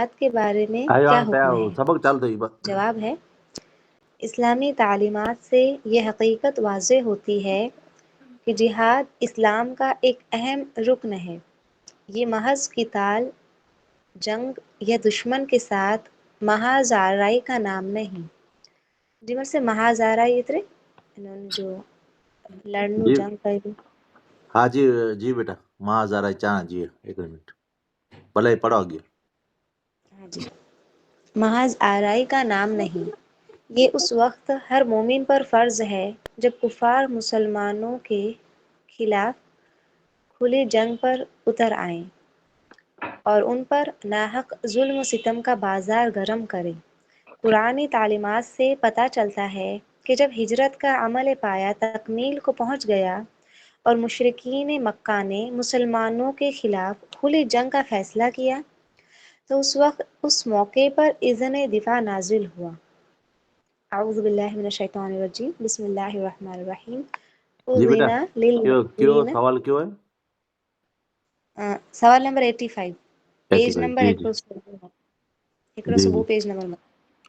جہاد کے بارے میں آئیو کیا हाणे حکم तयारु ہے؟ सबक चालू अथई جواب ہے اسلامی تعلیمات سے یہ حقیقت واضح ہوتی ہے کہ جہاد اسلام کا ایک اہم رکن ہے۔ یہ محض قتال، جنگ یا دشمن کے ساتھ محاذ آرائی کا نام نہیں۔ جی مر سے محاذ آرائی اترے انہوں نے جو لڑنو जी جنگ کری۔ हाँ जी बेटा मां हज़ारा चाह जी एक मिनट भले पढ़ो अॻे ہاں جی، محاذ آرائی کا نام نہیں۔ یہ اس وقت ہر مومن پر فرض ہے جب کفار مسلمانوں کے خلاف کھلی جنگ پر اتر آئیں اور ان پر ناحق ظلم و ستم کا بازار گرم کریں۔ قرآنی تعلیمات سے پتہ چلتا ہے کہ جب ہجرت کا عمل پایا تکمیل کو پہنچ گیا اور مشرکین مکہ نے مسلمانوں کے خلاف کھلی جنگ کا فیصلہ کیا تو اس وقت اس موقع پر اذن دفاع نازل ہوا۔ اعوذ باللہ من الشیطان الرجیم بسم اللہ الرحمن الرحیم जी बेटा اذن क्यों للذین सवाल क्यों है سوال نمبر 85 پیج 85 نمبر जी जी 100 پیج نمبر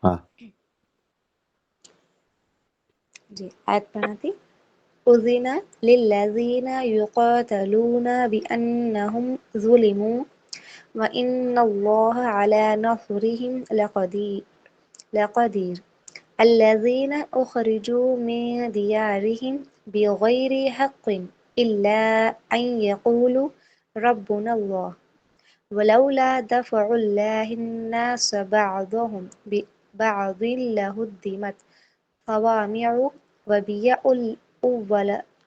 हाँ جی آیت پڑھاتی اذن للذین یقاتلون بأنہم ظلموا وإن اللہ علی نصرهم لقدیر الذین اخرجوا من دیارهم بغیر حق الا ان یقولوا ربنا اللہ ولولا دفع اللہ الناس بعضهم ببعض لهدمت صوامع وبيع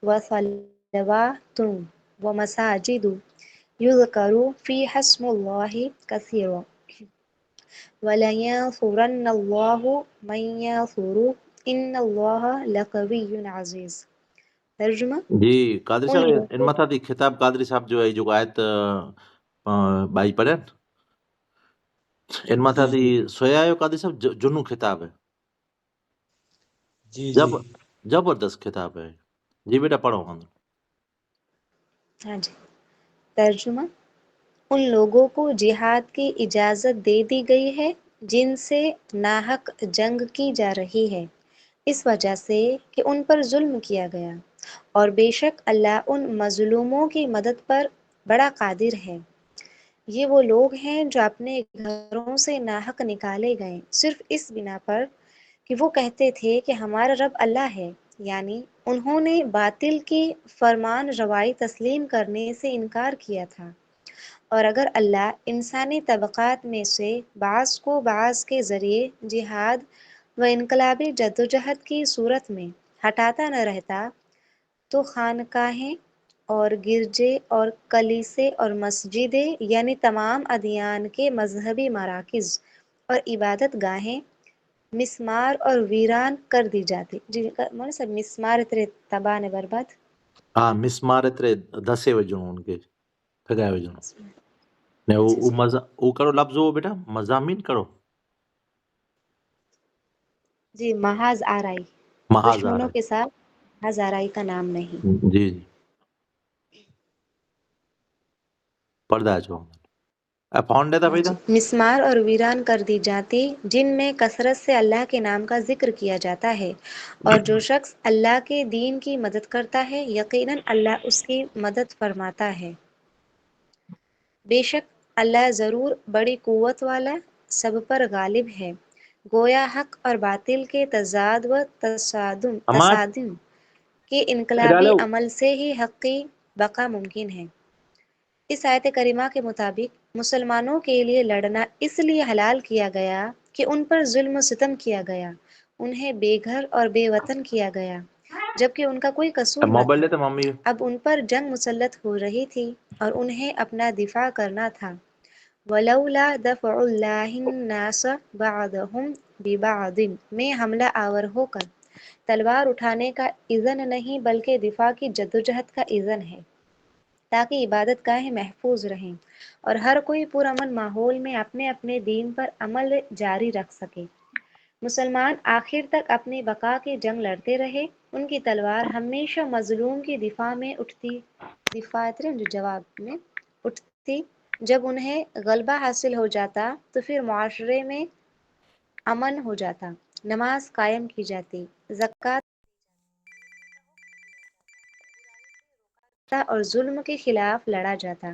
وصلوات ومساجد يذكر فيها اسم الله كثيرا ولينصرن الله من ينصره إن الله لقوي عزيز۔ ترجمہ जी कादरी ان साहब इन لوگوں मथां थी खिताब कादरी साहब जो है जेको आयत भाई पढ़नि इन मथां जी थी जी सोया आहियो कादरी साहब जुनू खिताब है जी जी जब जबरदस्त खिताब है जी बेटा पढ़ो ہاں جی ترجمہ ان لوگوں کو جہاد کی اجازت دے دی گئی ہے جن سے ناحق جنگ کی جا رہی ہے اس وجہ سے کہ ان پر ظلم کیا گیا اور بے شک اللہ ان مظلوموں کی مدد پر بڑا قادر ہے۔ یہ وہ لوگ ہیں جو اپنے گھروں سے ناحق نکالے گئے صرف اس بنا پر کہ وہ کہتے تھے کہ ہمارا رب اللہ ہے، یعنی انہوں نے باطل کی فرمان روائی تسلیم کرنے سے انکار کیا تھا۔ اور اگر اللہ انسانی طبقات میں سے بعض کو بعض کے ذریعے جہاد و انقلابی جدوجہد کی صورت میں ہٹاتا نہ رہتا تو خانقاہیں اور گرجے اور کلیسے اور مسجدیں یعنی تمام ادیان کے مذہبی مراکز اور عبادت گاہیں مسمار اور ویران کر دی جاتی۔ جی مولانا صاحب مسمار اتنے تباہ نے برباد हाँ मिसमार एतिरे धसे विझणो हुनखे ठॻाए विझणो ने اچھا उहो جی उहो करो लफ़्ज़ हो बेटा मज़ामीन करो جی محاذ آرائی महाज़ आ دشمنوں रहा کے ساتھ محاذ آرائی کا نام نہیں۔ है जी जी पढ़ंदा अचो ऐं फ़ोन ॾे त ہاں पई جی त مسمار اور ویران کر دی جاتی جن میں کثرت سے اللہ کے نام کا ذکر کیا جاتا ہے، اور جو شخص اللہ کے دین کی مدد کرتا ہے یقیناً اللہ اس کی مدد فرماتا ہے۔ بے شک اللہ ضرور بڑی قوت والا سب پر غالب ہے۔ گویا حق اور باطل کے تضاد و अमा تصادم کے हेॾे انقلابی हलो عمل سے ہی حق کی بقا ممکن ہے۔ اس آیت کریمہ کے مطابق مسلمانوں کے لیے لڑنا اس لیے حلال کیا گیا کہ ان پر ظلم و ستم کیا گیا، انہیں بے گھر اور بے وطن کیا گیا جبکہ ان کا کوئی قصور نہ मोबाइल تھا۔ ॾे त मम्मी اب ان پر جنگ مسلط ہو رہی تھی اور انہیں اپنا دفاع کرنا تھا۔ وَلَوْلَا دَفْعُ اللَّهِ النَّاسَ بَعْضَهُمْ بِبَعْضٍ میں حملہ آور ہو کر تلوار اٹھانے کا اذن نہیں بلکہ دفاع کی جدوجہد کا اذن ہے تاکہ عبادت گاہیں محفوظ رہیں اور ہر کوئی پرامن ماحول میں اپنے اپنے دین پر عمل جاری رکھ سکے۔ مسلمان آخر تک اپنی بقا کی جنگ لڑتے رہے، ان کی تلوار ہمیشہ مظلوم کی دفاع میں اٹھتی، دفاع جو جواب میں اٹھتی جب انہیں غلبہ حاصل ہو جاتا تو پھر معاشرے میں امن ہو جاتا، نماز قائم کی جاتی، زکوٰۃ اور ظلم کے خلاف لڑا جاتا۔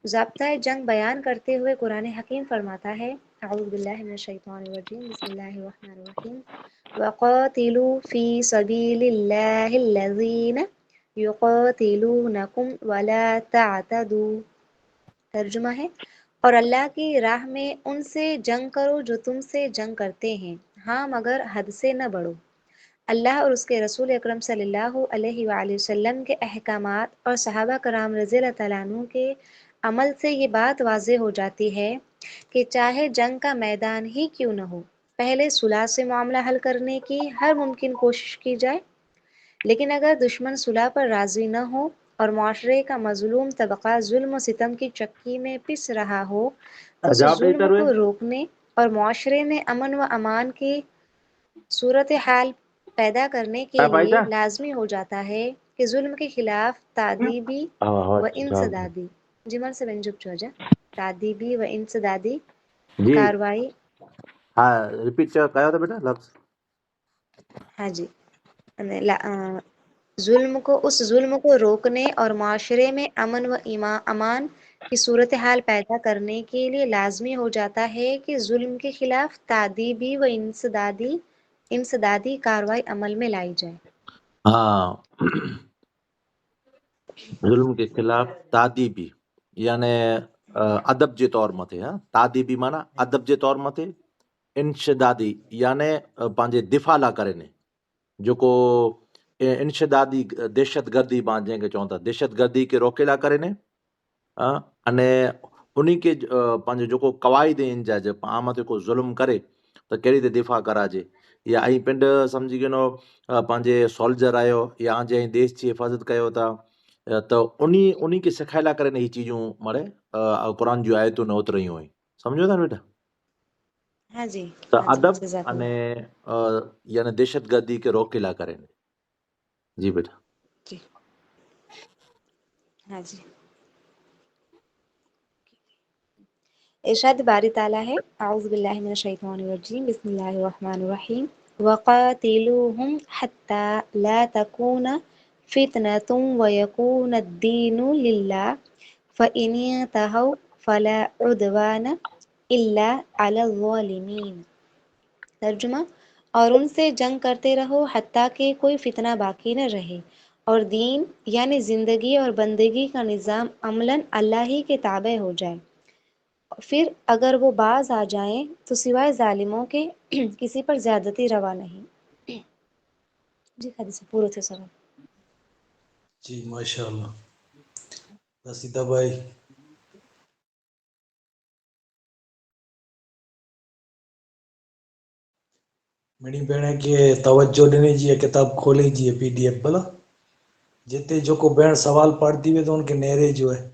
ضابطۂ جنگ بیان کرتے ہوئے قرآن حکیم فرماتا ہے، اعوذ باللہ من الشیطان الرجیم، بسم اللہ الرحمن الرحیم، وَقَاتِلُوا فِي سَبِيلِ اللَّهِ الَّذِينَ يُقَاتِلُونَكُمْ وَلَا تَعْتَدُوا۔ ترجمہ ہے، اور اللہ کی راہ میں ان سے جنگ کرو جو تم سے جنگ کرتے ہیں، ہاں مگر حد سے نہ بڑھو۔ اللہ اور اس کے رسول اکرم صلی اللہ علیہ وآلہ وسلم کے احکامات اور صحابہ کرام رضی اللہ تعالیٰ عنہ کے عمل سے یہ بات واضح ہو جاتی ہے کہ چاہے جنگ کا میدان ہی کیوں نہ ہو، پہلے صلح سے معاملہ حل کرنے کی ہر ممکن کوشش کی جائے، لیکن اگر دشمن صلح پر راضی نہ ہو اور معاشرے کا مظلوم طبقہ ظلم و ستم کی چکی میں پس رہا ہو تو اس جواب ॾेई ظلم تروے کو روکنے اور معاشرے میں امن و امان کی صورتحال پیدا کرنے کے پائیتا لیے لازمی ہو جاتا ہے کہ ظلم کے خلاف تعدیبی ہاں و جواب انسدادی جمل سے بنجب چوجا تعدیبی و انسدادی جی کاروائی۔ ہاں ریپیٹ کیا تھا بیٹا لفظ؟ ہاں جی، اس ظلم کو روکنے اور معاشرے میں امن و امان کی صورتحال پیدا کرنے کے لیے لازمی ہو جاتا ہے کہ ظلم کے خلاف تعدیبی و انسدادی کاروائی عمل میں لائی جائے۔ ہاں، ظلم کے خلاف تعدیبی یعنی ادب जे तौर मथे، हाँ तादीबी माना अदब जे तौर मथे, इंशदादी यानी पंहिंजे दिफ़ा लाइ करे ने जेको इंशदादी दहशतगर्दी पाण जंहिंखे चवनि था, दहशतगर्दी खे रोके लाइ करे ने अने उन खे पंहिंजो जेको क़वाइद आहिनि जा आम ते को ज़ुल्म करे त कहिड़ी त दिफ़ा कराइजे, या ऐं पिंड सम्झी गिनो पंहिंजे सोल्जर आहियो या जंहिं देश जी हिफ़ाज़त कयो था त उन्ही खे सेखारे करे ने हीअ चीजूं मारे क़ुर जूं आयतूं न उतरियूं हुयूं। सम्झो था बेटा? ہاں جی त ہاں جی अदब جزاک अने اللہ۔ यानी दहशतगर्दी खे रोके लाइ करे ने। जी बेटा। جی ہاں جی، ارشاد باری تعالیٰ ہے، اعوذ باللہ من الشیطان الرجیم، بسم اللہ الرحمن الرحیم، وَقَاتِلُوهُمْ حَتَّى لَا تَكُونَ فِتْنَةٌ وَيَكُونَ الدِّينُ لِلَّهِ فَإِنِ انْتَهَوْا فَلَا عُدْوَانَ إِلَّا عَلَى الظَّالِمِينَ۔ ترجمہ، اور ان سے جنگ کرتے رہو حتیٰ کہ کوئی فتنہ باقی نہ رہے اور دین یعنی زندگی اور بندگی کا نظام عملاً اللہ ہی کے تابع ہو جائے، پھر اگر وہ باز آ جائیں تو سوائے ظالموں کے کسی پر زیادتی روا نہیں۔ جی حدیث پورے تھے سر۔ جی ماشاء اللہ۔ رسیدہ بھائی میری भेण खे तवजो ॾिनी जी किताब खोले जी PDF भला जिते जेको भेण सवाल पढ़दी हुए तो उनके नेरे जो है।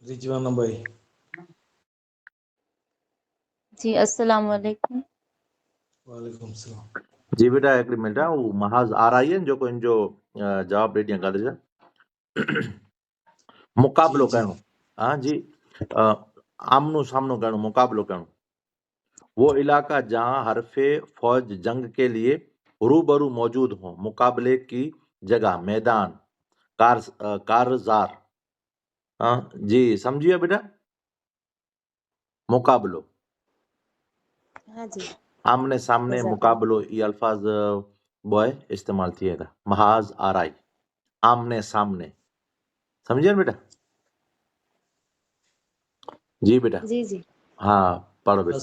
रिजवाना भाई جی السلام علیکم۔ वालेकुम सलाम। जी बेटा हिकिड़ी मिनट आहे, उहो महाज़ आर आई आहे न जेको हिन जो जवाबु ॾेई ॾियां ॻाल्हि जा जी मुक़ाबिलो जी करिणो। हाँ जी, आमनो सामनो करिणो, मुक़ाबिलो करिणो। वो इलाका जहाँ हरफे फौज जंग के लिए रूबरू मौजूद हो, मुकाबले की जगह, मैदान, कारजार। हाँ जी, समझिए बेटा? मुकाबलो, ہاں جی आमने सामने, جزاک اللہ۔ मुकाबलो, ये अल्फाज बॉय इस्तेमाल थिएगा। महाज आराई, आमने सामने। समझिए बेटा? जी बेटा। جی جی हाँ पढ़ो बेटा।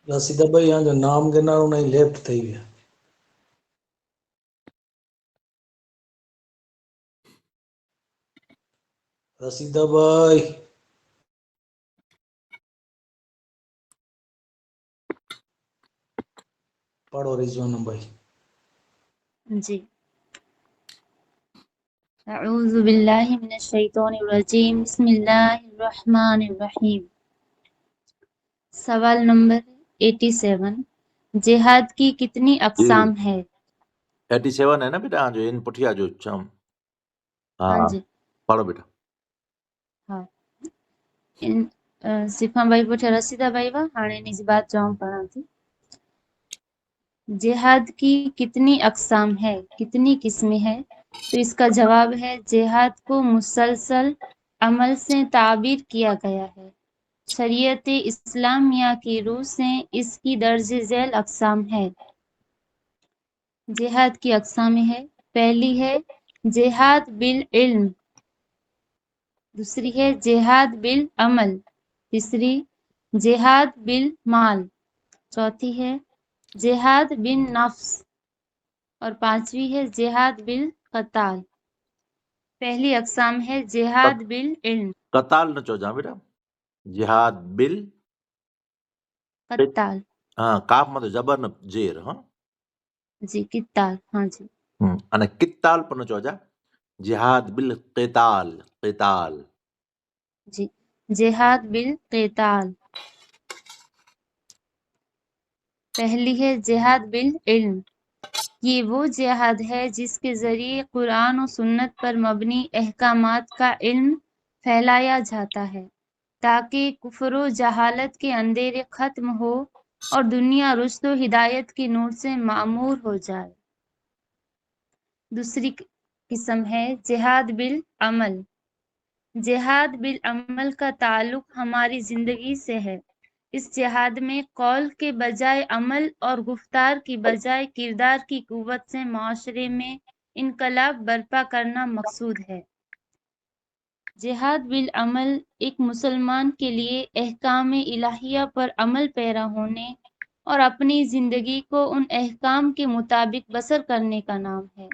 रसीदा भाई यहाँ जो नाम गिना उन लेफ्ट थी विया। रसीदा भाई पढ़ो रिजवाना भाई। جی اعوذ باللہ من الشیطان الرجیم بسم اللہ الرحمن الرحیم. سوال نمبر 87. جہاد کی کتنی جی اقسام ہے؟ 87 ہے نا بیٹا جو ان پٹھیا جو چم ہاں ہاں جی پڑھو بیٹا. ہاں صفا بھائی پوچھا رسیدہ بھائی وا ہانے نجی بات جاؤں پڑھا تھی. جہاد کی کتنی اقسام ہے، کتنی قسمیں ہیں؟ تو اس کا جواب ہے جہاد کو مسلسل عمل سے تعبیر کیا گیا ہے. شریعت اسلامیہ کی روح سے اس کی درج ذیل اقسام ہے. جہاد کی اقسام ہے، پہلی ہے جہاد بالعلم، دوسری ہے جہاد بالعمل، تیسری جہاد بالمال، چوتھی ہے جہاد بالنفس اور پانچویں ہے جہاد بالقتال. پہلی اقسام ہے جہاد بالعلم. قتال نہ چو جا بیٹا جہاد بل قتال ہاں کاف مت زبر نہ زیر ہاں جی قتال ہاں جی અને قتال پر نہ چو جا جہاد بالقتال قتال. جی جہاد بالقتال. پہلی ہے جہاد بالعلم. یہ وہ جہاد ہے جس کے ذریعے قرآن و سنت پر مبنی احکامات کا علم پھیلایا جاتا ہے تاکہ کفر و جہالت کے اندھیرے ختم ہو اور دنیا رشد و ہدایت کی نور سے معمور ہو جائے. دوسری قسم ہے جہاد بالعمل. جہاد بالعمل کا تعلق ہماری زندگی سے ہے. اس جہاد میں قول کے بجائے عمل اور گفتار کی بجائے کردار کی قوت سے معاشرے میں انقلاب برپا کرنا مقصود ہے. جہاد بالعمل ایک مسلمان کے لیے احکام الہیہ پر عمل پیرا ہونے اور اپنی زندگی کو ان احکام کے مطابق بسر کرنے کا نام ہے.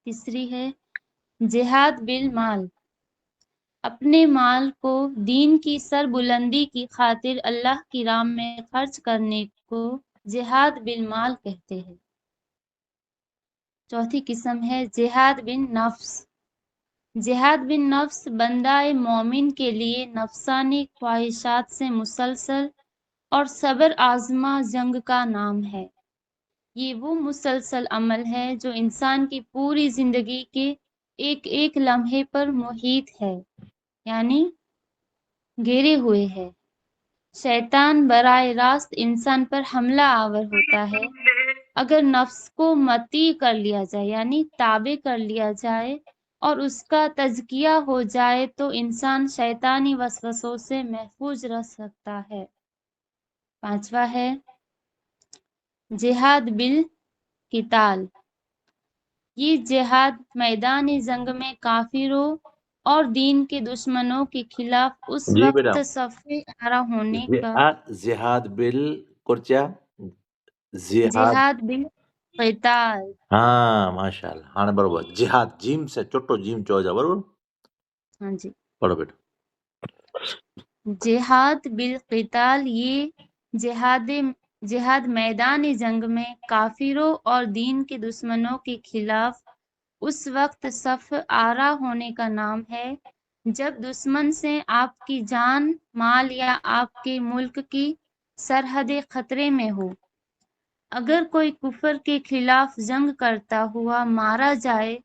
تیسری ہے جہاد بالمال. اپنے مال کو دین کی سربلندی کی خاطر اللہ کی راہ میں خرچ کرنے کو جہاد بالمال کہتے ہیں. چوتھی قسم ہے جہاد بالنفس. جہاد بالنفس بندہ مومن کے لیے نفسانی خواہشات سے مسلسل اور صبر آزما جنگ کا نام ہے. یہ وہ مسلسل عمل ہے جو انسان کی پوری زندگی کے ایک ایک لمحے پر محیط ہے یعنی گھیرے ہوئے ہے. شیطان براہ راست انسان پر حملہ آور ہوتا ہے. اگر نفس کو مطیع کر لیا جائے یعنی تابع کر لیا جائے اور اس کا تزکیہ ہو جائے تو انسان شیطانی وسوسوں سے محفوظ رہ سکتا ہے. پانچواں ہے جہاد بالقتال. یہ جہاد میدان جنگ میں کافروں اور دین کے دشمنوں کے خلاف اس جی وقت بیٹا صف آرا ہونے کا جہاد بال کرچا جہاد جہاد بالقتال. ہاں ماشاء اللہ ہاں برابر جہاد جیم سے چھوٹو جیم چو جا برابر. ہاں جی پڑھو بیٹا. جہاد بالقتال یہ جہاد میدان جنگ میں کافروں اور دین کے دشمنوں کے خلاف اس وقت صف آرا ہونے کا نام ہے جب دشمن سے آپ کی جان مال یا آپ کے ملک کی سرحدیں خطرے میں ہو. اگر کوئی کفر کے خلاف جنگ کرتا ہوا مارا جائے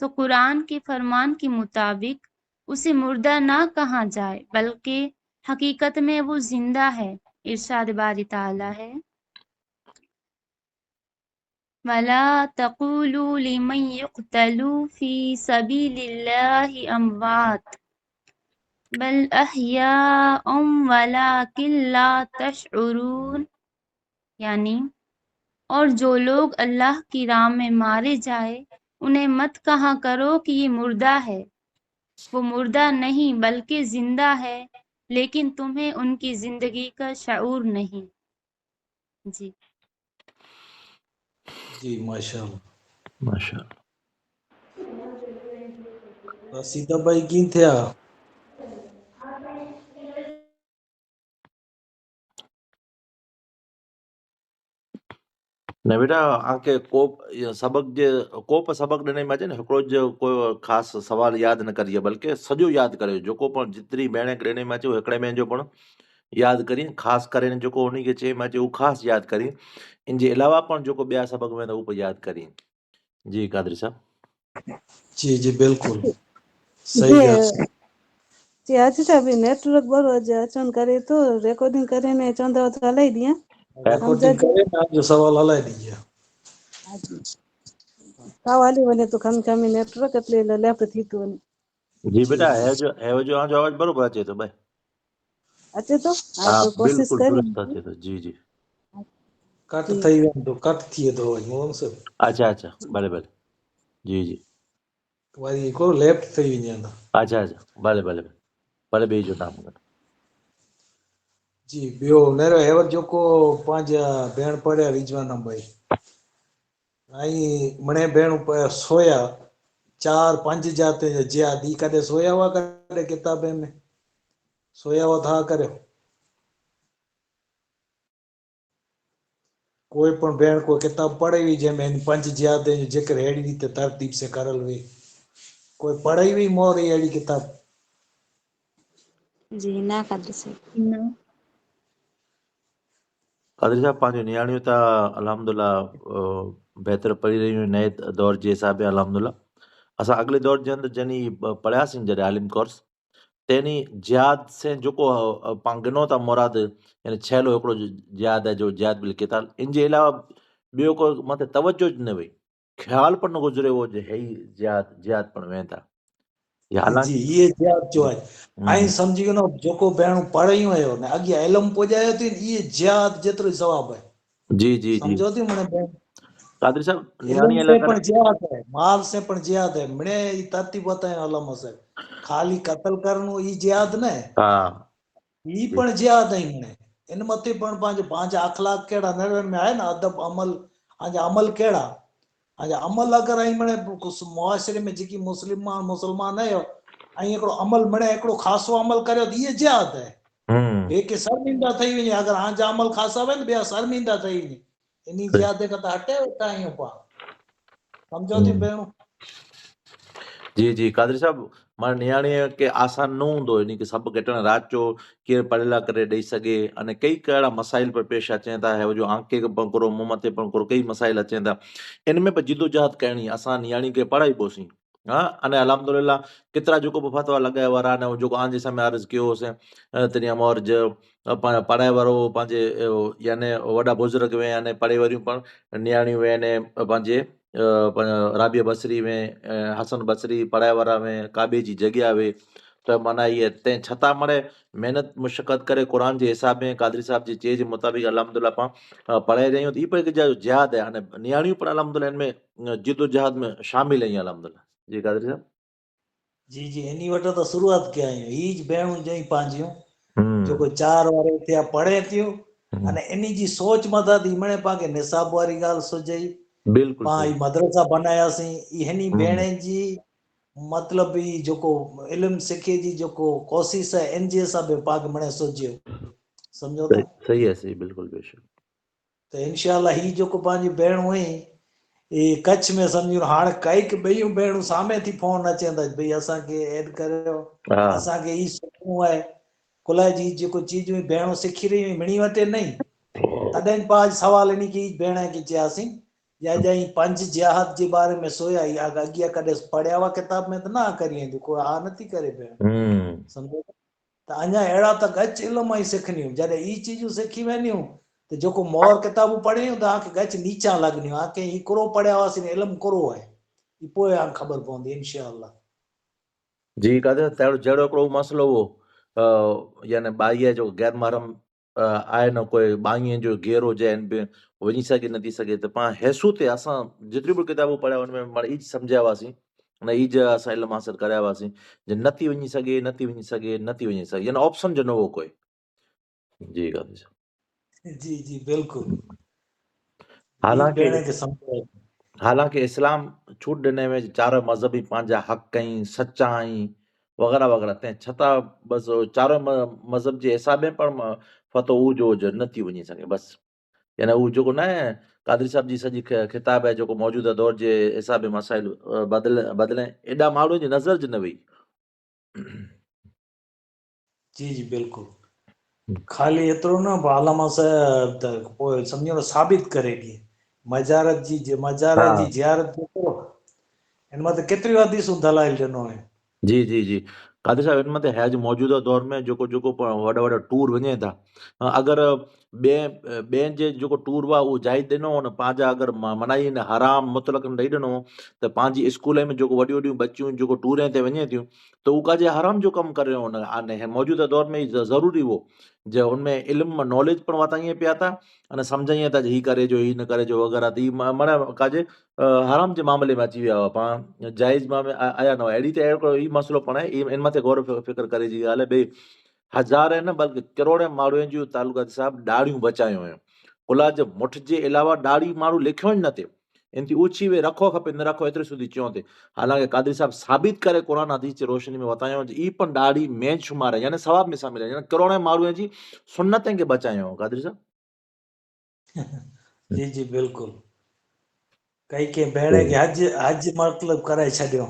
تو قرآن کے فرمان کے مطابق اسے مردہ نہ کہا جائے بلکہ حقیقت میں وہ زندہ ہے. ارشاد باری تعالی ہے وَلَا تَقُولُوا لِمَن يُقْتَلُ فِي سَبِيلِ اللَّهِ أَمْوَاتٌ بَلْ أَحْيَاءٌ وَلَٰكِن لَّا تَشْعُرُونَ. یعنی اور جو لوگ اللہ کی راہ میں مارے جائے انہیں مت کہا کرو کہ یہ مردہ ہے. وہ مردہ نہیں بلکہ زندہ ہے لیکن تمہیں ان کی زندگی کا شعور نہیں. جی جی ماشاء اللہ. ماشاء اللہ. رسیدہ بھائی کی تھیا न बेटा आंखे को बि सबक़ ॾिनई मां चयो न हिकिड़ो जो कोई ख़ासि सवाल यादि न करिजे बल्कि सॼो यादि करियो जेको पण जेतिरी भेण खे ॾिनई मां चयो हिकिड़े में जो पण यादि करी ख़ासि करे जेको उन खे चई मां चयो उहो ख़ासि यादि करी इन जे अलावा पण जेको ॿिया सबक़ वेंदा उहो बि यादि करी जी कादरी साहब जी जी बिल्कुलु जी सही ॻाल्हि जी अॼु बि नेटवर्क बराबरि अचनि करे थो रिकॉर्डिंग करे ने चवंदव त हलाई ॾियां रिकॉर्डिंग सम्झ करे तव्हांजो सवाल हलाए ॾिजे काव हली वञे थो खमी खमी नेटवर्क એટલે લેફ્ટ थी थो वञे जी जी बेटा जी है जो आवाज़ बराबरि अचे थो भाई अचे थो हा हा तो कोशिश बिल्कुलु करी दुरुस्त अचे थो जी जी कट जी ठही वेंदो कट थिए थो वरी मोहन साहिब अच्छा अच्छा भले भले जी जी वरी हिकिड़ो लेफ्ट ठही वञे थो अच्छा अच्छा भले भले भले ॿिए जो नाम जी ॿियो मेरो हेवत जेको पंहिंजा भेण पढ़िया रिजवाना भाई ऐं मणे भेणूं सोया 4-5 जाते जिया दी कॾहिं सोया हुआ कॾहिं किताबे में सोया हुआ था करियो कोई पण भेण कोई किताब पढ़ी हुई जंहिंमें इन 5 जियादे जो ज़िक्र अहिड़ी रीते तरतीब से करल हुई कोई पढ़ी हुई मोर अहिड़ी किताब जी ना कादरी साहब न कादरी साहब पंहिंजो नियाणियूं त अलहमदुल्ला बहितर पढ़ी रहियूं आहिनि नए दौर जे हिसाब सां अलहमदुल्ला असां अॻिले दौर जे अंदरि जॾहिं पढ़ियासीं जॾहिं आलिम कोर्स तेनी जिहाद से जेको पाण गिनो था मुराद यानी छहलो हिकिड़ो जिहाद आहे जो जिहाद बिल क़िताल इन जे अलावा ॿियो को मथे तवजो न हुई ख़्यालु पण न गुज़रियो हो जो हे ई जिहाद पण वेंदा या जी हालांकि इहे जिहाद जो आहे ऐं सम्झी वञो जेको भेणूं पढ़ियूं हुयो न अॻियां इल्मु पुॼायो थी इहे जिहाद जेतिरो ई सवाबु आहे जी जी जी सम्झो थी मणे भेण कादरी साहब इल्म नियाणीअ से लाइ पण करे जिहाद है माल से पण जिहाद है मणे ई तरतीब बतायो अल्लाह साहब खाली कत्ल करणो ई जिहाद न आहे हा ही पण जिहाद आहे मणे इन मथे पण पंहिंजा अखलाक कहिड़ा नरनि में आहे न अदब अमल पंहिंजा अमल कहिड़ा पंहिंजा अमल अगरि ऐं मणे मुआशिरे में जेकी मुस्लमान आहियो ऐं हिकिड़ो अमल मणे हिकिड़ो ख़ासो अमल करियो त इहे जिहाद आहे ॿिए खे शर्मिंदा ठही वञे अगरि हांजा अमल ख़ासा आहिनि ॿिया शर्मिंदा ठही वञे इन जिहाद खां त हटे वेठा आहियूं पाण सम्झो थी भेणूं जी जी कादरी साहब मां नियाणीअ खे आसान न हूंदो इन खे सभु घटण राति जो केरु पढ़ियला करे ॾेई सघे अने कई कहिड़ा मसाइल पे पेश अचनि था हे जो आंखे पण करो मुंहुं मथे पण करो कई मसाइल अचनि था इन में बि जिदोजहद करणी असां नियाणी खे पढ़ाईबोसीं हा अने अलहमदुलिल्लाह केतिरा जेको बि फतवा लॻाए वारा आहिनि जेको आंजे समय अर्ज़ु कयो होसीं तनिया मौर्ज पढ़ाए वारो पंहिंजे याने वॾा बुज़ुर्ग वे याने पढ़े वरियूं पण नियाणियूं वे आहिनि पंहिंजे राबिया बसरी में हसन बसरी पढ़ाए वारा में काबे जी जॻह वे त माना इहे तंहिं छता मणे महिनत मुशक़त करे क़ुर जे हिसाब में कादरी साहिब जी चए जे मुताबिक़ अलहमदुल्ला पाण पढ़ाए रहियूं त ई पण जिहाद आहे हाणे नियाणियूं पण अलहमदुल्ला हिन में जिदोजहद में शामिल आहियूं अलहमदुल्ला जी कादरी साहब जी जी इन वटि त शुरूआत कया आहियूं ही भेणूं जई पंहिंजियूं जेको हम्म 4 वारे थिया पढ़े थियूं हम्म, अने इन जी सोच मथां थी मणे पाण खे निसाब वारी ॻाल्हि सुझई बिल्कुलु पाण सही ई मदरसा बनायासीं इन्ही भेण हम्म, जी मतलब ई जेको इल्मु सिखे जी जेको कोशिश आहे इन जे हिसाब पाण खे मणे सुझियो सम्झो था सही आहे सही बिल्कुलु बेशक त इनशाला ही जेको पंहिंजी भेण हुई ही कच्छ में सम्झो हाणे काई ॿियूं भेणूं साम्हूं थी फोन अचनि था भई असांखे ऐड करियो हा असांखे ही सिखणो आहे कुलाए जी जेको चीजूं भेणूं सिखी रहियूं मिणी वटे नहीं तॾहिं पाण सवाल इन की भेण खे चयासीं या जई 5 जिहाद जे बारे में सोया ई अॻियां कॾहिं पढ़िया हुआ किताब में त न करी वेंदी कोई हा नथी करे भेण हम्म सम्झो त अञा अहिड़ा त गच इल्म ई सिखणियूं जॾहिं ई चीजूं सिखी वेंदियूं त जेको मोर किताबूं पढ़ियूं तव्हांखे गच नीचा लॻंदियूं तव्हांखे हिकिड़ो पढ़िया हुआसीं इल्मु किरो आहे पोइ हाणे ख़बर पवंदी इनशा जी कादर जहिड़ो हिकिड़ो मसइलो हो याने बाईअ जो गैर महरम आहे न कोई बाईअ जो घेरो हुजे वञी सघे नथी सघे त पाण हैसू ते असां जेतिरियूं बि किताबूं पढ़िया हुनमें पाण ईज सम्झिया हुआसीं न ईज असां इल्मु हासिल करिया हुआसीं जे नथी वञी सघे नथी वञी सघे नथी वञी सघे यानी ऑप्शन जो न हो कोई जी कादर जी जी बिल्कुलु ही हालांकि भेण खे सम्झायो हालांकि इस्लाम छूट ॾिने में 4 मज़हबी पंहिंजा हक़ ऐं सचा ऐं वग़ैरह वग़ैरह तंहिं छतां बसि 4 मज़हब जे हिसाब में पण फतो जो हुजे नथी वञी सघे बसि यानी उहो जेको न आहे कादरी साहिब जी सॼी किताब आहे जेको मौजूदा दौर जे हिसाब मसाइल बदिले एॾा माण्हुनि जी नज़र ज न वई। जी जी बिल्कुल। खाली एतिरो न आलामा साहिब त पोइ सम्झो न साबित करे ॾिए मजारत जी ज़ियारत करो। हिन मां त केतिरियूं हदीसूं दलाइल ॾिनो आहे। जी जी जी कादरी साहिब हिन मथे हैज मौजूदा दौर में जेको जेको वॾा टूर वञे था, अगरि ॿियनि जे जेको टूर हुआ उहो जाइज़ ॾिनो न, पंहिंजा अगरि मनाई न हराम मुतलक ॾेई ॾिनो त पंहिंजी स्कूल में जेको वॾियूं वॾियूं बच्चियूं जेको टूर ते वञे थियूं त उहो काजे हराम जो कमु करे रहियो न मौजूदा दौर में ज़रूरी हो जे हुनमें इल्मु नॉलेज पण वताईं पिया था अने सम्झाईं था हीअ करे जो हीअ न करे जो वग़ैरह त माना काजे हराम जे मामले में अची विया हुआ, पाण जाइज़ में आया न हुआ। अहिड़ी त अहिड़ो ई मसइलो पण आहे, इन मथे गौर फ़िक्र करे जी ॻाल्हि आहे। ॿई हज़ार न बल्कि करोड़े माण्हुनि जूं तालुकात साहिब ॾाढ़ियूं बचायूं हुयूं। कुला जे मुठ जे अलावा ॾाढ़ी माण्हू लिखियो ई न थिए, इन थी ऊची वे रखो खपे न रखो एतिरे सुधी चयो ते। हालांकि कादरी साहिब साबित करे क़ुरान हदीस जी रोशनी में वतायो ई पण ॾाढी मेन शुमार आहे, यानी सवाब में शामिल आहे, यानी करोड़े माण्हुनि जी सुन्नतनि खे बचायो कादरी साहिब। जी जी बिल्कुल। कई के भेण खे हज मतलब कराए छॾियो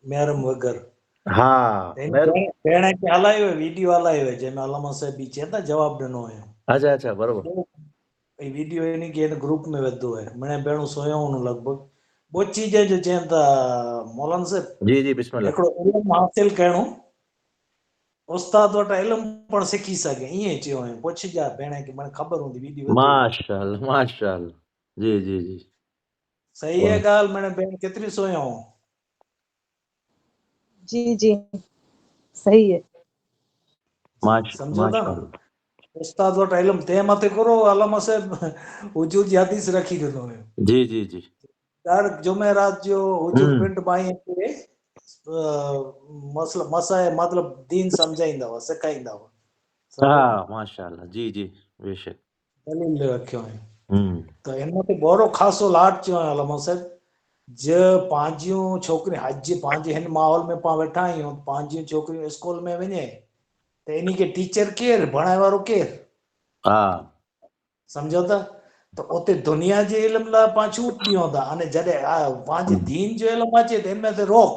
महरम वग़ैरह। हा भेण खे हलायो वीडियो हलायो जंहिंमें अलामा साहिब बि चए था जवाब ॾिनो हुयो। अच्छा अच्छा बराबर। वीडियो इन के ग्रुप में विधो है, मैंने भेणूं सोयो हूं लगभग वो चीज जो चयनि था मौलाना साहिब जी जी बिस्मिल्लाह। हिकिड़ो इल्मु हासिल करणो उस्ताद वटि इल्मु पण सिखी सघे, ईअं चयो हुयो। पुछजा भेण खे माने ख़बर हूंदी वीडियो विधो। माशाअल्लाह माशाअल्लाह। जी जी जी सही है ॻाल्हि। मैंने भेण केतिरी सोयो हूं। जी जी सही है। समझो था न, माशाअल्लाह। उस्ताद वटि इल्मु तंहिं मथे करो अलामा साहिब हुजूर जी हदीस रखी ॾिनो हुयो। जी जी जी हर जुमेरात जो हुजूर पिंड बाईं ते मसाए मतलब दीन सम्झाईंदा हुआ, सेखारींदा हुआ। हा माशाअल्लाह। जी जी बेशक दलील रखियो हुयो। त हिन ते बोरो ख़ासो लाट चयो आहे अलामा साहिब जे पंहिंजियूं छोकिरियूं हज पंहिंजे हिन माहौल में पाण वेठा आहियूं, पंहिंजियूं छोकिरियूं स्कूल में वञे त इन खे टीचर केरु पढ़ाइण वारो केरु, हा सम्झो था। त उते दुनिया जे इल्म लाइ पाण छूट ॾियूं था, अने जॾहिं पंहिंजे दीन जो इल्मु अचे त हिन में त रोक,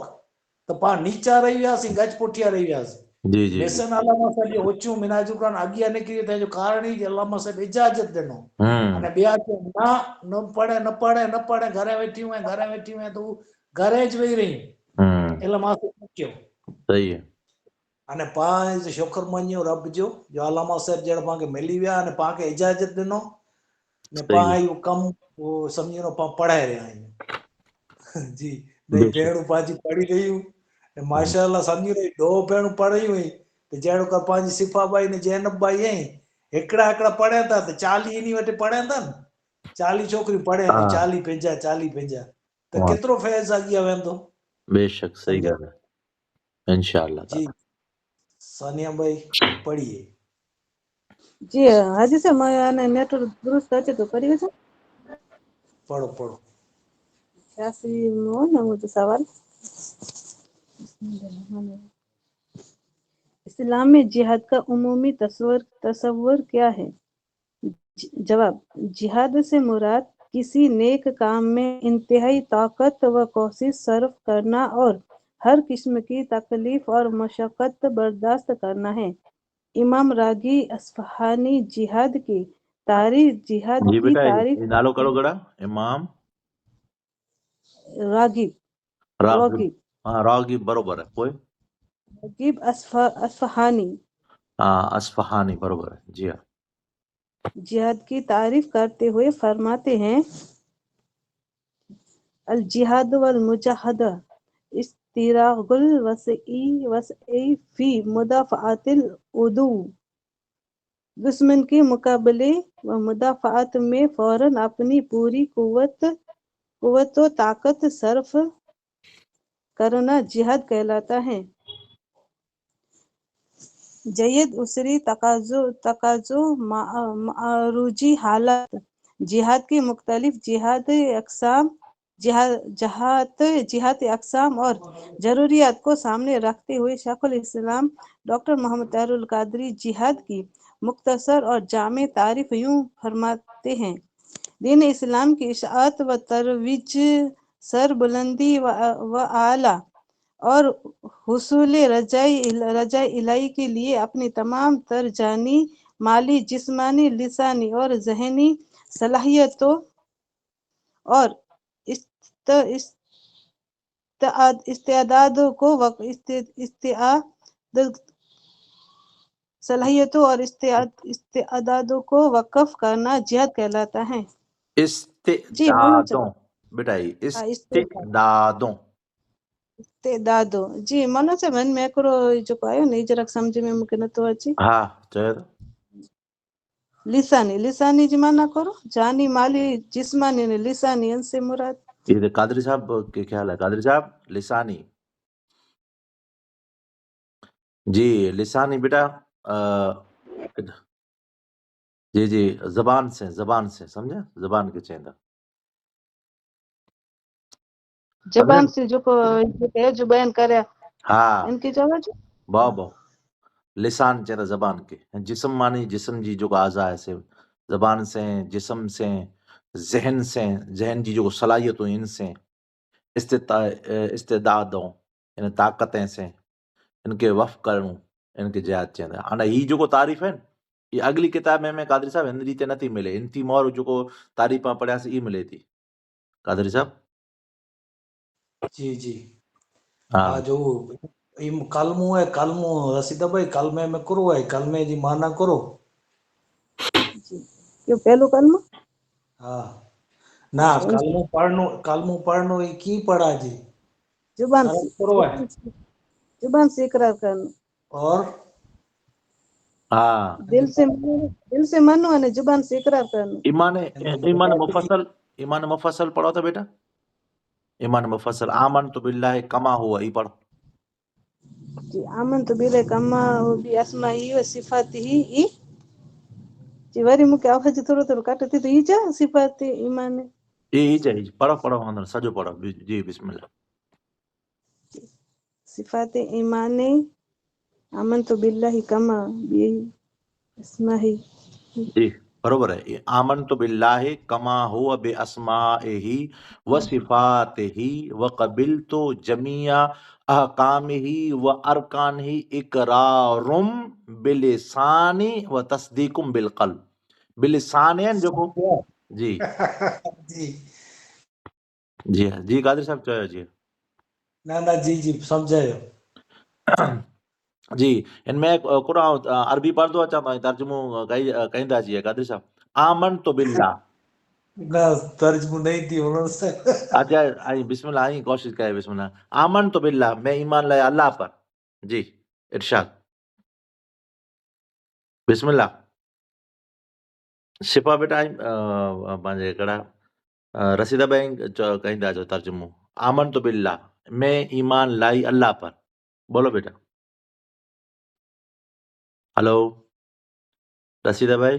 त पाण नीचा रही वियासीं, गज पुठियां रही वियासीं। जी जी मिसन अलामा साहिब जो ऊचियूं मिनाजूं करण अॻियां निकिरी तंहिंजो कारण ई अलामा साहिब इजाज़त ॾिनो। अने ॿिया चयो न पढ़े न पढ़े न पढ़े घरे वेठियूं आहिनि घरे वेठियूं आहिनि, त हू घरे ज वेही रहियूं इल्मु हासिल न कयो। सही है। अने पाण शुक्र मञियो रब जो अलामा साहिब जहिड़ा पाण खे मिली विया अने पाण खे इजाज़त ॾिनो ने पाण इहो कमु उहो सम्झो पाण पढ़ाए रहिया आहियूं। जी ॿई भेणूं पंहिंजी पढ़ी रहियूं माशाअल्लाह। सम्झी रही 2 भेणूं पढ़ी हुई त जहिड़ो का पंहिंजी सिफ़ा बाई ने जैनब बाई आहीं, हिकिड़ा पढ़नि था त 40 इन वटि पढ़नि था न, 40 छोकिरियूं पढ़े थियूं, 40 पंहिंजा 40 पंहिंजा, त केतिरो फैज़ अॻियां वेंदो। बेशक सही ॻाल्हि आहे इंशाअल्लाह जी ताला। सानिया भाई पढ़िए। जी हाजी साहब मैं नेटवर्क दुरुस्त अचे तो पढ़ी वठो। पढ़ो पढ़ो। 86 हो ना मुझे सवाल। इस्लाम में जिहाद का उमूमी तस्वुर क्या है? जवाब, जिहाद से मुराद किसी नेक काम में इंतहाई ताकत व कोशिश सर्फ करना और हर किस्म की तकलीफ और मशक्कत बर्दाश्त करना है। इमाम रागी अस्फहानी जिहाद की तारीफ नालो करो गड़ा इमाम रागिब रागिब बरोबर है। कोई रागिब अस्फहानी अस्फहानी बरोबर है। जी हाँ। जिहाद की तारीफ करते हुए फरमाते हैं अल जिहाद वल मुजाहदा इस्तिरागुल वसई फी मुदाफ़ातिल उदू, दुश्मन के मुकाबले व मुदाफ़ात में फौरन अपनी पूरी कुव्वत व ताकत सर्फ करना जिहाद कहलाता है। जयद उसरी तकाजो मारूजी हालात जिहाद की मुख्तलिफ जिहाद अक़साम और ज़रूरियात को सामने रखते हुए शेखुल इस्लाम डॉक्टर मोहम्मद ताहिरुल कादरी जिहाद की मुख्तसर और जामे तारीफ यूं फरमाते हैं دین اسلام کی اشاعت و ترویج، سربلندی و اعلیٰ اور حصول رجاء الہی کے لیے اپنی تمام تر جانی، مالی، جسمانی، لسانی اور ذہنی صلاحیتوں اور استعدادوں کو وقف کرنا جہاد کہلاتا ہے۔ جی مولانا استعدادوں بیٹا استعدادوں جی مولانا صاحب من میں کرو جو آयो نہیں ذرا سمجھ میں ممکن نتو اچي ہاں چاہے لسانی جی مانا کرو جانی، مالی، جسمانی نے لسانی ان سے مراد یہ قادری صاحب کے خیال ہے؟ قادری صاحب لسانی، جی لسانی بیٹا جی زبان سے سمجھا، زبان کے چیندہ زبان سے جو جو بیان کرے ہاں ان کی جگہ جو بہو لسان چیندہ زبان کے، جسم مانی جسم جی جو اعضاء سے، زبان سے، جسم سے، ذہن سے، ذہن جی جو صلاحیتوں ان سے، استعدادوں یعنی طاقتیں سے ان کے وفق کروں ان کے جہاد چیندہ انا ہی جو کو تعریف ہے یہ اگلی کتاب میں قادری صاحب ہن ریتے نتی ملے، ان تھی مور جو کو تعریفاں پڑھیا سے ای ملے تھی قادری صاحب جی ہاں جو کلمو ہے، کلمو رسید بھائی کلمے میں کرو ہے، کلمے جی مانا کرو جی کیوں پہلو کلمہ ہاں نہ کلمو پڑھنو یہ کی پڑھا جی زبان عرض سے کرو ہے زبان سے اقرار کرنا اور ہاں دل سے منو اور زبان سے اقرار کرنا ایمان مفصل پڑھو تھا بیٹا، ایمان مفصل آمن تو باللہ کما ہوا ای پڑھو جی آمنت باللہ کما ہو بی اسمائی و صفاتی جی وری مکہ آواز تھوڑو کٹ تھی تو جا صفات ایمان یہ چاہیے پڑھو اندر سجو پڑھو جی بسم اللہ صفات ایمان آمنت باللہ کما بی اسمائی جی برابر ہے، آمنت باللہ کما ہوا بے اسمائہ و صفاتہ و قبلت جمیع احکامہ و ارکانہ اقرارم بلسان و تصدیقم بالقلب بلسان جو کو جی جی قادر صاحب چاہیے جی نہ جی سمجھائے جی ان میں قرآن عربی پڑھ دو اچھا ترجمو کہیں دا جی قادر صاحب آمنت باللہ نہ ترجمہ نہیں تھی انہوں سے اچھا آئی بسم اللہ آئی کوشش کرے بسم اللہ آمنت باللہ میں ایمان لایا اللہ پر جی ارشاد بسم اللہ شفا بیٹا آئی پانچے کڑا رسیدہ بینک کہیں دا جو ترجمو آمنت باللہ میں ایمان لائی اللہ پر بولو بیٹا ہلو رسیدہ بھائی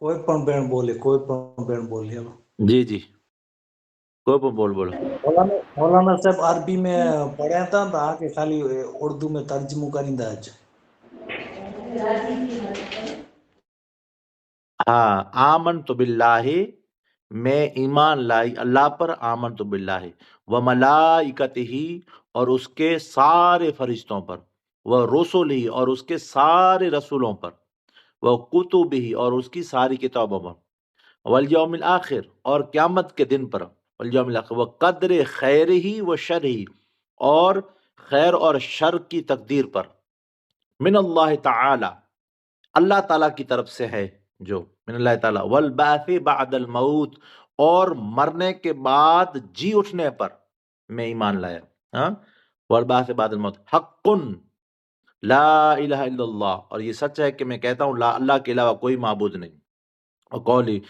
کوئی پن بین بولے جی کوئی پہ بولو مولانا صاحب عربی میں پڑھیا تھا تو آگے خالی اردو میں ترجمہ کریندا اچ ہاں آمنت باللہ میں ایمان لائی اللہ پر آمنت باللہ و ملائکتہ اور اس کے سارے فرشتوں پر و رسولہ اور اس کے سارے رسولوں پر و کتبہ اور اس کی ساری کتابوں پر والیوم الآخر اور قیامت کے دن پر والیوم الآخر و قدر خیر ہی و شر ہی اور خیر اور شر کی تقدیر پر من اللہ تعالی اللہ تعالیٰ کی طرف سے ہے جو من اللہ تعالیٰ والبعث بعد الموت اور مرنے کے بعد جی اٹھنے پر میں ایمان لایا ہاں والبعث بعد الموت حق لا الہ الا اللہ اور یہ سچ ہے کہ میں کہتا ہوں لا اللہ کے علاوہ کوئی معبود نہیں اور قولی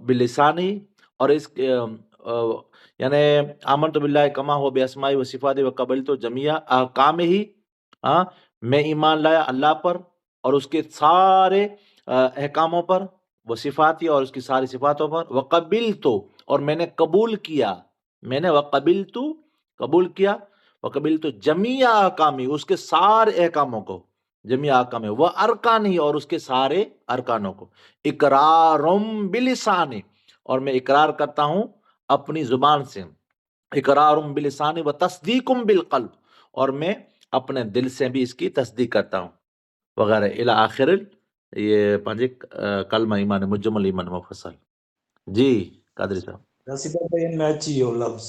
بلسانی اور اس یعنی آمنت باللہ کما ہو بے اسمائی و صفات و قبلت جمیع احکام ہی میں ایمان لایا اللہ پر اور اس کے سارے احکاموں پر وہ صفاتی اور اس کی ساری صفاتوں پر وقبلت اور میں نے قبول کیا قبول کیا وقبلت جمیع احکامی اس کے سارے احکاموں کو جمیع احکام وہ ارکانی اور اس کے سارے ارکانوں کو اقرارم بلسانی اور میں اقرار کرتا ہوں اپنی زبان سے، اقرارم بلسانی و تصدیقم بالقلب، اور میں اپنے دل سے بھی اس کی تصدیق کرتا ہوں وغیرہ الی آخر یہ پانچ کلمہ ایمان مجمل ایمان مفصل. جی قادری صاحب. رسیدہ بھائی ان میں اچھی ہو لفظ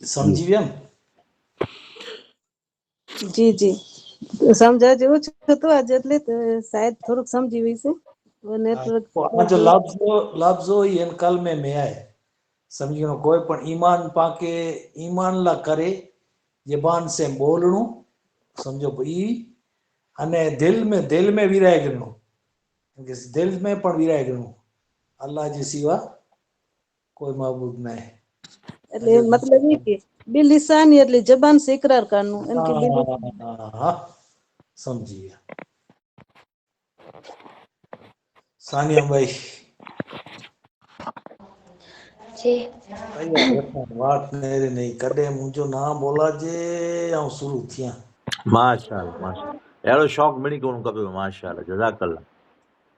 سمجھی ویم. जी जी સમજા જેવું છે તો આજે એટલે શાયદ થોડુંક સમજી હોય છે નેટવર્ક આ જો લફ્ઝ હોય એને કલમે में आए સમજીનો કોઈ પણ ઈમાન પાકે ઈમાન લા કરે જબાન से બોલણું સમજો ઈ અને દિલ में વિરાગણું દિલ में પણ વિરાગણું અલ્લાહ જે સિવા કોઈ માબૂદ નહીં. એટલે મતલબ એ કે બિલિસાની એટલે જબાન से इकरार करनु એમ કે હા સમજી ગયા. સાનિયા ભાઈ जी વાત नेरे नहीं कॾहिं मुंहिंजो नाम बोला जे ऐं शुरू थियां. माशाअल्लाह माशाअल्लाह, अहिड़ो शौक़ु मिली कोन खपे. माशाअल्लाह जज़ाकल्लाह.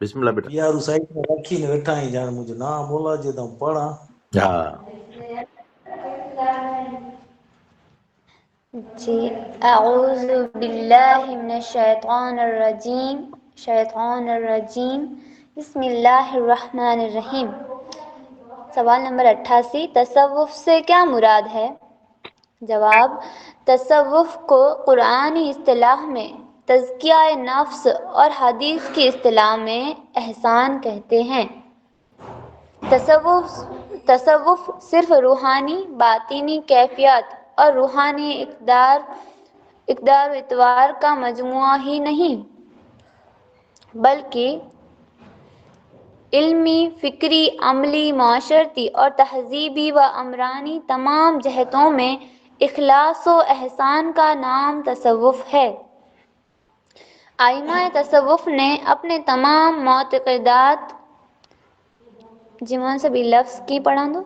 बिस्मिल्लाह बेटा. यार साइड में रखीने वेठा आहियूं ॼण मुंहिंजो नाम बोला जे त पढ़ां. हा जी अऊज़ु बिल्लाहि मिनश शैतानिर रजीम बिस्मिल्लाहिर रहमानिर रहीम. सवाल नंबर 88, तसव्वुफ से क्या मुराद है? जवाब, तसव्वुफ को कुरानी इस्तिलाह में तज़किया नफ्स और हदीस की इस्तिलाह में एहसान कहते हैं. तसव्वुफ सिर्फ रूहानी बातिनी कैफियत और रूहानी इक़दार इतवार का मजमुआ ही नहीं बल्कि इल्मी, फिक्री, अमली, माशरती और तहज़ीबी व अमरानी तमाम जहतों में इखलास व एहसान का नाम तसव्वुफ है. आइमा तसव्वुफ ने अपने तमाम मोतक़दात जिमान से भी लफ्ज़ की पढ़ा दो.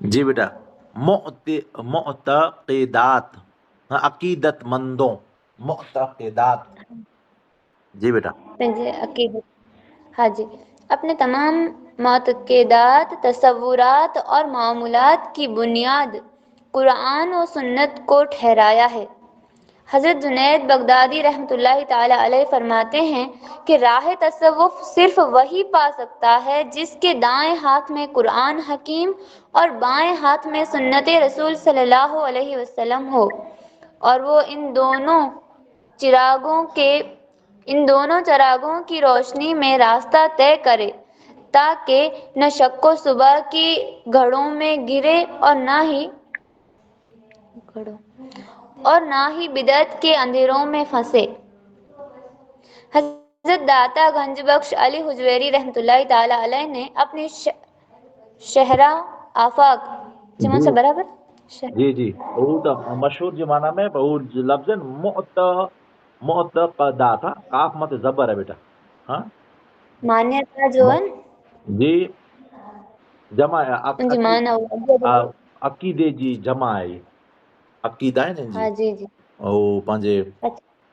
जी बेटा. मुअतक़िदात अकीदतमंदों. मुअतक़िदात. जी बेटा. हाँ जी, अपने तमाम मोतक़दात, तसव्वुरात और मामूलात की बुनियाद कुरान और सुन्नत को ठहराया है. हज़रत जुनैद बगदादी रहमतुल्लाहि ताला अलैह फरमाते हैं कि राह तसव्वुफ सिर्फ वही पा सकता है जिसके दाएं हाथ में कुरान हकीम और बाएं हाथ में सुन्नत रसूल सल्लल्लाहु अलैहि वसल्लम हो, और वो इन दोनों चिरागों की रोशनी में रास्ता तय करे ताकि न शक्को सुबह की घड़ों में गिरे और ना ही बिदअत के अंधेरों में फंसे. हज़रत दाता गंजबख्श अली हुजवेरी रहमतुल्लाहि ताला अलैह ने अपनी शहरा आफाक जमा से बराबर जी जी वो तो मशहूर जमाना में वो लफ्ज़ मुअतक़दात था. काफ मत जबर है बेटा. हाँ मान्यता जो है जी जमा है उनकी माना अकीदे जी जमा है. अकीदा है ना हाँ जी. जी जी ओ पंजे.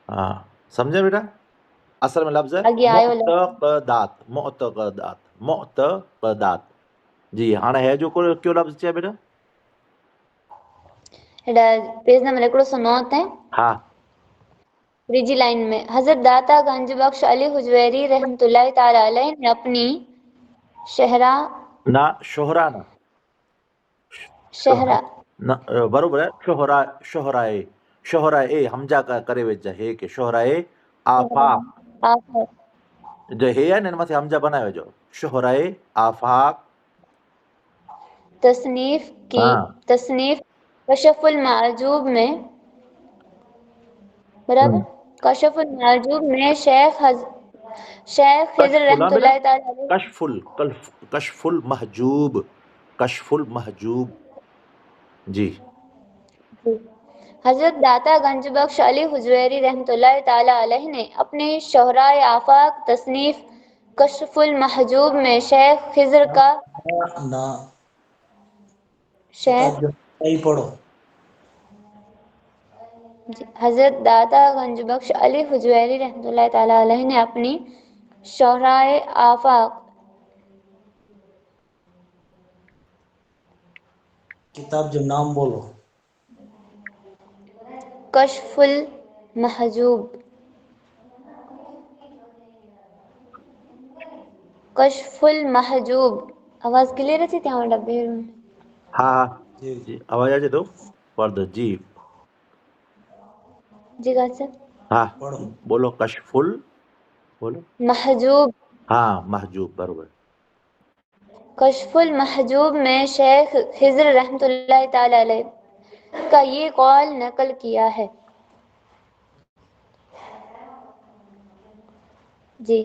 हाँ समझे बेटा. असल में लफ्ज़ है अॻे आयो मुअतक़दात. जी हाणे है जो क्यों लफ्ज़ चए बेटा. पेज नंबर 109 है. हाँ त्रीजी लाइन में हज़रत दाता गंजबख्श अली हुजवेरी रहमतुल्लाहि ताला अलैह ने अपनी शहरा ना शोहरा ना बरोबर है. शोहराए हमजा का करे वेच है के शोहराए आफाक जो है ना इन मथे हमजा बनाए जो शोहराए आफाक. तसनीफ कशफुल माजूब में बराबर. कशफुल माजूब में शेख खिज़्र रहमतुल्लाहि ताला अलैह कशफुल महजूब. जी हज़रत दाता गंजबख्श अली हुजवेरी रहमतुल्लाहि ताला अलैह ने अपने शोहराए आफाक तसनीफ कशफुल महजूब में शेख खिज़्र का ना शेख सही पढ़ो. हज़रत दाता गंजबख्श अली हुजवेरी रहमतुल्लाहि ताला अलैह ने अपनी शोहराए आफाक किताब जो नाम बोलो। कश्फुल महजूब। कश्फुल महजूब। आवाज क्लियर है थी ત્યાં ડબ્બે હા હા जी જી અવાજ આજે તો પડદો જી जी गाछ હા पढ़ो। બોલો કશફુલ બોલો महजूब। હા महजूब बरोबर कश्फुल महजूब में शेख हिज्र रहमतुल्लाह ताला अलैह का ये कौल नकल किया है। जी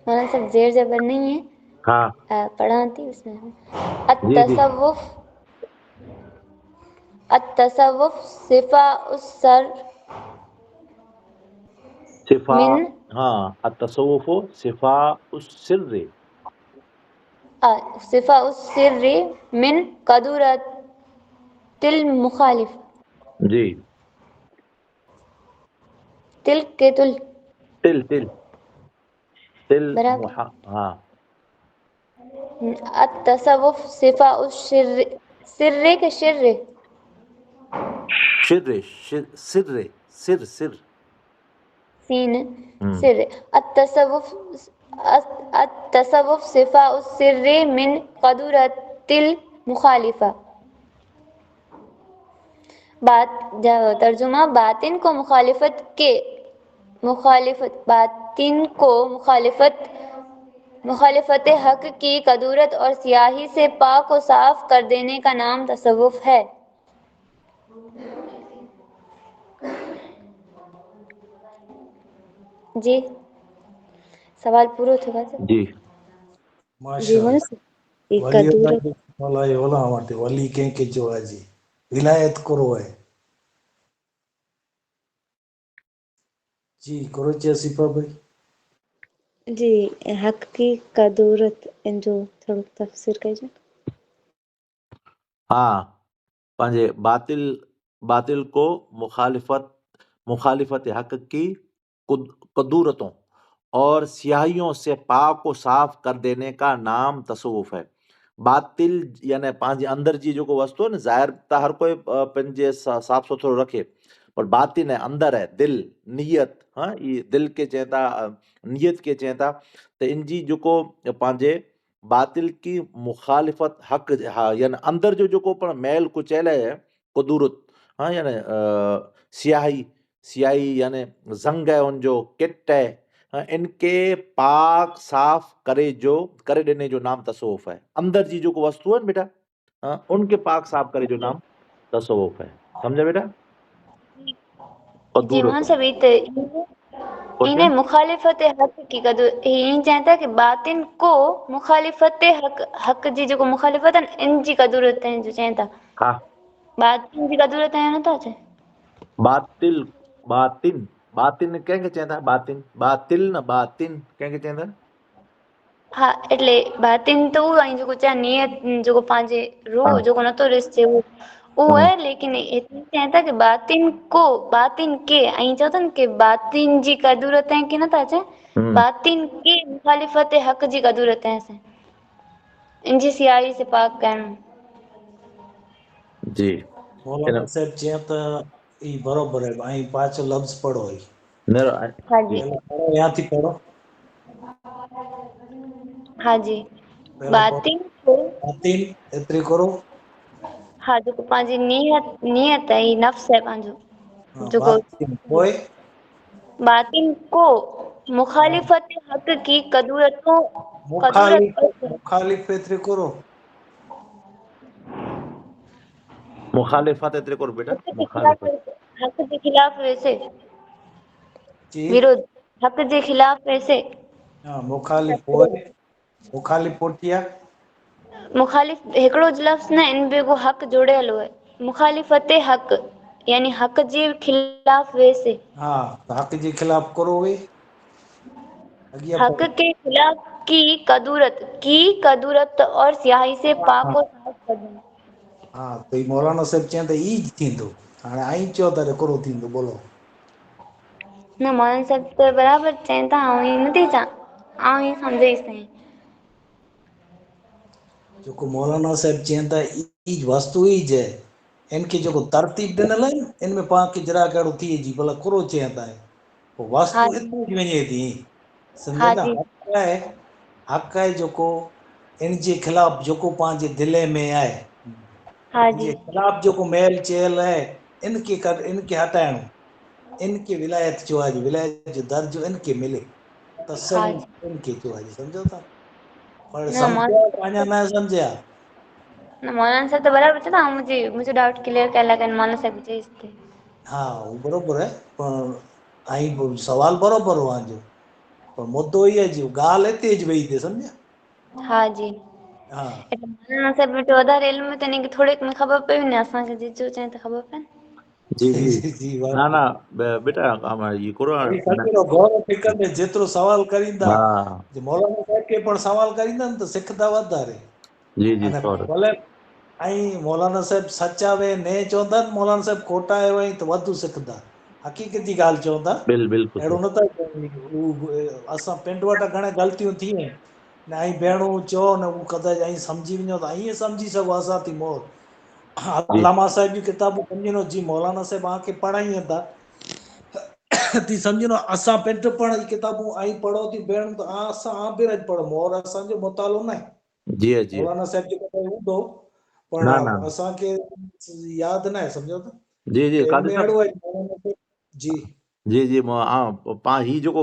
माना सब जेर जबर नहीं है, हाँ पढ़ाती उसमें जी जी अत्तसव्वुफ सिफा उस सर सिफा मिन हाँ التصوف صفاء السر सिफा उस सिर्री मिन कदूरतिल मुखालिफ। जी तिल के तुल तिल तिल तिल बराबर। हाँ अत्तसव्वुफ सिफा उस सिर्रे के शिर्रे शिर सिर सिर सिर सीन सिर التصوف सिफा उस सिर्रे मिन कदूरतिल मुखालिफा। तर्जुमा बातिन को मुखालिफत हक की कदूरत और सियाही से पाक और साफ कर देने का नाम तसव्वुफ है। जी सवाल पूरा થયો છે जी माशाअल्लाह। एक वली कदूरत वाला ये वाला हमारे वली के जो है जी विलायत करो है जी करो सिपा भाई। जी हक़ की कदूरत इन जो थोड़ो तफ़सीर कजो। हाँ पंहिंजे बातिल बातिल को मुखालिफत हक की कदूरतों और सियाहियों से पाक को साफ कर देने का नाम तसव्वुफ है। बातिल यानी पंहिंजे अंदर जी जेको वस्तु आहे न ज़ाहिर त हर कोई पंहिंजे साफ़ सुथरो रखे पर बातिन है अंदर है दिल नियत हाँ ये दिल के चवनि था नियत के चवनि था त इन जी जेको पंहिंजे बातिल की मुखालिफत हक हाँ यानी अंदर जो जेको पण मैल कुचैल है कुदूरत हाँ यानी सियाही सियाही यानी ज़ंग है उनजो किट है हाँ, इनके पाक साफ करे देने जो नाम तसव्वुफ है। अंदर जी जो वस्तु है बेटा हाँ, उनके पाक साफ करे जो नाम तसव्वुफ है। समझा बेटा जी मां सब इन्हें मुखालिफत हक की कदर इन चाहता कि बातिन को मुखालिफत हक जी जो मुखालिफत है इन जी कदूरत है जो चाहता हाँ बातिन जी कदूरत है ना था बातिल बातिन बातिन कंहिंखे चवंदा बातिन बातिल न बातिन कंहिंखे चवंदा हाँ એટલે બાતિન તો અહીં जो चाहे नियत जो पांजे रूह जो नतो रिसचे वो है लेकिन इतनी चाहता कि बातिन के અહીં चवता न कि बातिन जी कदूरत है कि न था चाहे बातिन के मुखालिफत हक जी कदूरत है से इनजी सियाही से पाक करण जी मौलाना साहब चें त ई बरोबर है आई पांच लफ्ज पढ़ो ही हाँ जी पहले पढ़ो यहाँ थी पढ़ो हाँ जी पहले पढ़ो बातिन को बातिन एतरी करो हाँ जो पांजी नियत है नफ्स है पांजो हाँ जो बातिन कोई बातिन को मुखालिफत हक की कदूरत मुखालिफ एतरी करो मुखालिफत एतिरे करो बेटा हक के खिलाफ वैसे जी विरोध हक के खिलाफ वैसे हाँ मुखालिफ होए मुखालिफ पोटिया मुखालिफ हिकिड़ो लफ़्ज़ न इन बेगो हक जोड़ियल हुए मुखालिफत हक यानी हक जे खिलाफ वैसे हाँ तो हक के खिलाफ करो वे अगिया हक पढ़ो के खिलाफ की कदूरत और स्याही से पाक और साफ कर देना हाँ तो ई मौलाना साहब चें त ई ज थींदो हाणे आई चयो त करो थींदो बोलो न मौलाना साहब तो बराबर चवनि था आउं ई नथी चवां आउं ई सम्झेसि ताईं जेको मौलाना साहिब चवनि था ई वस्तु ई ज इनखे जेको तरतीब ॾिनल आहिनि इन में पाण खे जरा कहिड़ो थिए जी भला कुरो चवनि था पोइ हाँ वस्तु जी हिते वञे थी सम्झे हाँ न जी हक़ आहे जेको इन जे ख़िलाफ़ जेको पंहिंजे दिलि में आहे हाँ इन जी जे ख़िलाफ़ जेको मैल चयल आहे इनखे हटाइणो इनखे विलायत चयो आहे जी विलायत जो दर्जो इनखे मिले हाँ तसवुफ़ जी इनखे चयो आहे जी सम्झो था पर न सम्झिया अञा न सम्झिया मौलाना साहब तो बराबर था मुझे डाउट क्लियर कर लगा मौलाना साहब जी इसते हा उहो बरोबरु आहे पण ऐं सवाल बरोबरु हो जो पर मुद्दो ई आहे जी ॻाल्हि हिते ज वई थिए सम्झिया हाँ जी हा એટલે મૌલાના સાહેબ બેટો વધારે ઇલ્મ તો નહીં કે થોડીક મને ખબર પડી ને અસાंखे જેतिरो चई त खबर पए जी जी जी ना वाह ना बेटा ये करो वरी सॼो गौर फिकर में जेतिरो सवाल करींदा हाँ जे मौलाना साहिब खे पण सवाल करींदा न त सिखंदा वधारे जी जी अने सॉरी भले ऐं मौलाना साहिब सचा वे ने चवंदा आहिनि मौलाना साहिब खोटा आयो ऐं त वधि सिखंदा हक़ीक़ती ॻाल्हि चवंदा बिल्कुलु अहिड़ो सही न त असां पिंड वटि घणे ग़लतियूं थी आहिनि न ऐं भेणूं चओ न उहो कदाच ऐं सम्झी वञो त ईअं सम्झी सघो असां थी मोर जी अलामा साहिब जी किताबूं सम्झो जी मौलाना साहिब आके पढ़ाइनि था थी सम्झो असां पिंड पढ़ जी किताबूं ऐं पढ़ो थी भेण त असां आबिर पढ़ो मोर असांजो मुतालो न आहे जी जी मौलाना साहिब जो कॾहिं हूंदो पण ना ना असांखे यादि न आहे सम्झो था जी जी त हिन कादिर में साहब अहिड़ो आहे मौलाना साहिब जी जी जी पाण ही जेको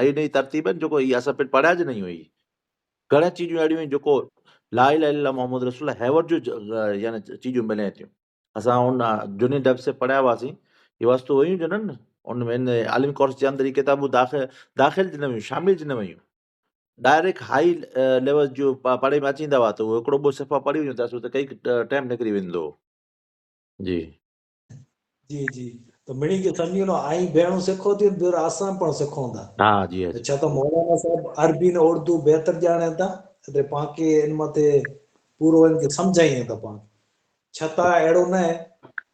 नई नई तरतीब आहिनि जेको ही असां पिणु पढ़िया ज नहीं हुई घणे चीजूं अहिड़ियूं आहिनि जेको ला इलाहा इल्लल्लाह मोहम्मद रसूल हैवत जो यानी चीजूं मिले थियूं असां उन जुनी डब से पढ़िया हुआसीं ये वस्तु हुयूं ज न उनमें इन आलिम कोर्स जे अंदरि ही किताबूं दाख़िल ज न हुयूं शामिल ज न हुयूं डायरेक्ट हाई लेवल जो पढ़े में अचींदा हुआ त उहो हिकिड़ो ॿ सफ़ा पढ़ी वञूं त कई टाइम निकिरी वेंदो हो। जी जी जी त मिणी खे सम्झी वञो ऐं भेणूं सिखो थियूं ॿियो असां पण सिखूं था हा जी त जी छा त मौलाना साहिब अरबी ने उर्दू बहितर ॼाणनि था त पाण खे इन मथे पूरो इनखे सम्झाइनि था पाण छतां अहिड़ो न आहे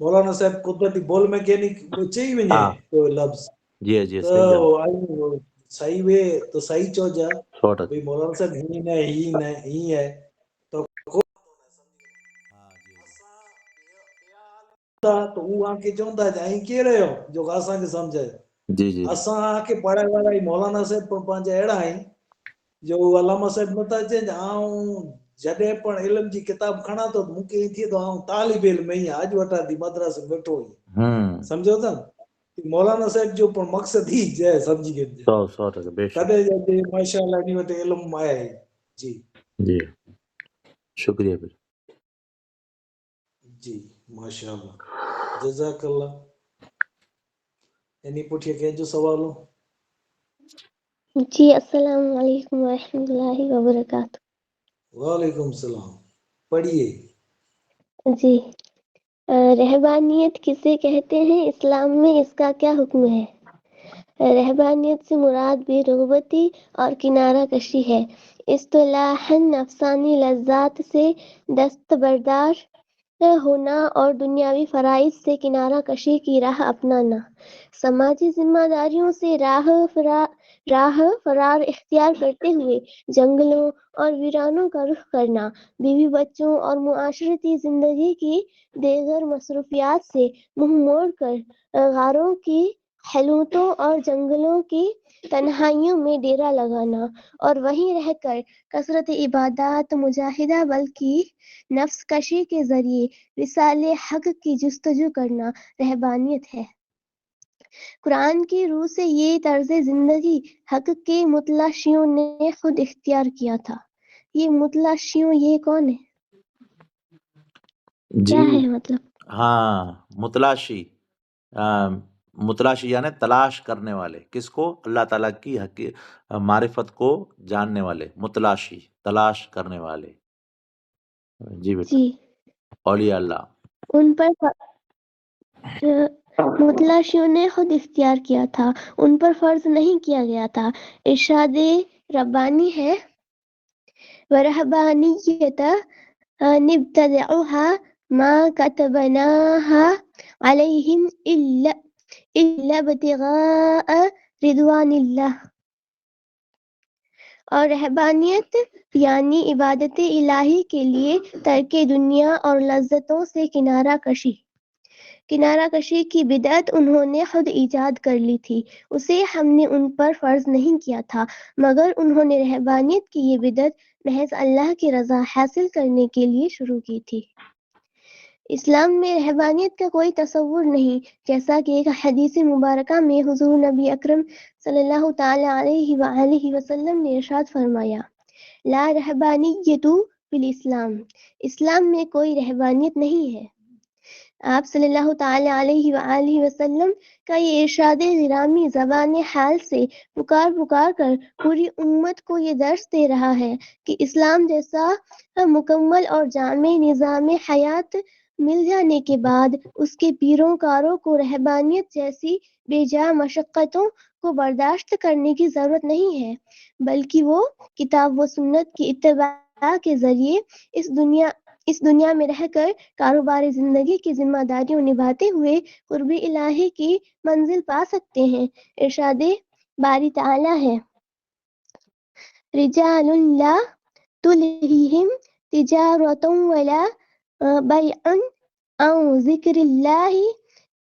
मौलाना साहिब कुदरती बोल में कंहिं चई वञे हा कोई लफ़्ज़ जी जी त सही ॻाल्हि सही वे त सही चइजे 100% भई मौलाना साहिब हीअं न हीअं न हीअं आहे त त उहो आके चवंदा ऐं केरु आहियो जेको असांखे सम्झाए जी जी असांखे पढ़ाइण वारा ई मौलाना साहिब पण पंहिंजा अहिड़ा आहिनि जो अलामा साहिब नथा चइनि आऊं जॾहिं पण इल्म जी किताब खणा थो मूंखे ईअं थिए थो आऊं तालिब इल्म ई अॼु वठां थी मद्रास में वेठो हम्म सम्झो था मौलाना साहिब जो पण मक़सद ई जय सम्झी वञिजे 100% बेशक तॾहिं जॾहिं माशाअल्लाह ॾींहं वटि इल्मु आहे जी जी शुक्रिया फिर जी माशाअल्लाह जज़ाकल्ला इन पुठियां कंहिंजो सवाल हो जी अस्सलाम वालेकुम रहमतुल्लाहि व बरकातहू। वालेकुम सलाम पढ़िए जी रहबानियत किसे कहते हैं, इस्लाम में इसका क्या हुक्म है? रहबानियत से मुराद बेरग़बती और किनारा कशी है। इस्तिलाहन नफसानी लज़्ज़ात से दस्तबरदार होना और दुनियावी फ़राइज़ से किनारा कशी की राह अपनाना। समाजी जिम्मेदारियों से राह फरार इख्तियार करते हुए जंगलों और वीरानों का रुख करना। बीवी बच्चों और मुआशरती ज़िंदगी की दीगर मसरूफियात से मुंह मोड़ कर गारों की हलूतों और जंगलों की तन्हाइयों में डेरा लगाना और वहीं रहकर कसरत इबादत मुजाहिदा बल्कि नफ्स कशी के जरिए विसाले हक की जुस्तजू करना रहबानियत है। कुरान की रूह से ये तर्ज जिंदगी हक के मुतलशियों ने खुद इख्तियार किया था। ये मुतलशियों ये कौन है, जी क्या है मतलब? हाँ मुतलाशी मुतलाशी यानी तलाश करने वाले किसको अल्लाह ताला की मारिफत को जानने वाले मुतलाशी तलाश करने वाले जी बेटा जी औलिया अल्लाह उन पर मुतलशियों ने खुद इख्तियार किया था, उन पर फर्ज नहीं किया गया था। इरशाद रब्बानी है वरहबानियत निब्तदअहा मा कतबनाहा अलैहिम इल्ला इब्तिगाअ रिदवानिल्लाह। اور رہبانیت یعنی عبادت الہی کے لیے ترک دنیا اور لذتوں سے کنارہ کشی کی بدعت انہوں نے خود ایجاد کر لی تھی، اسے ہم نے ان پر فرض نہیں کیا تھا، مگر انہوں نے رہبانیت کی یہ بدعت محض اللہ کی رضا حاصل کرنے کے لیے شروع کی تھی۔ اسلام میں رہبانیت کا کوئی تصور نہیں، جیسا کہ ایک حدیث مبارکہ میں حضور نبی اکرم صلی اللہ تعالی علیہ وآلہ وسلم نے ارشاد فرمایا، لا رہبانیت فی الاسلام، اسلام میں کوئی رہبانیت نہیں ہے۔ آپ صلی اللہ تعالی علیہ وآلہ وسلم کا یہ ارشاد گرامی زبان حال سے پکار کر پوری امت کو یہ درس دے رہا ہے کہ اسلام جیسا مکمل اور جامع نظام حیات مل جانے کے بعد اس کے پیروں کاروں کو رہبانیت جیسی بے جا مشقتوں کو برداشت کرنے کی ضرورت نہیں ہے، بلکہ وہ کتاب و سنت کی اتباع کے ذریعے اس دنیا میں رہ کر کاروبار زندگی کی ذمہ داریوں نبھاتے ہوئے قرب الہی کی منزل پا سکتے ہیں۔ ارشاد باری تعالی ہے، رجال لا تلہیہم تجارۃ ولا بیع عن ذکر اللہ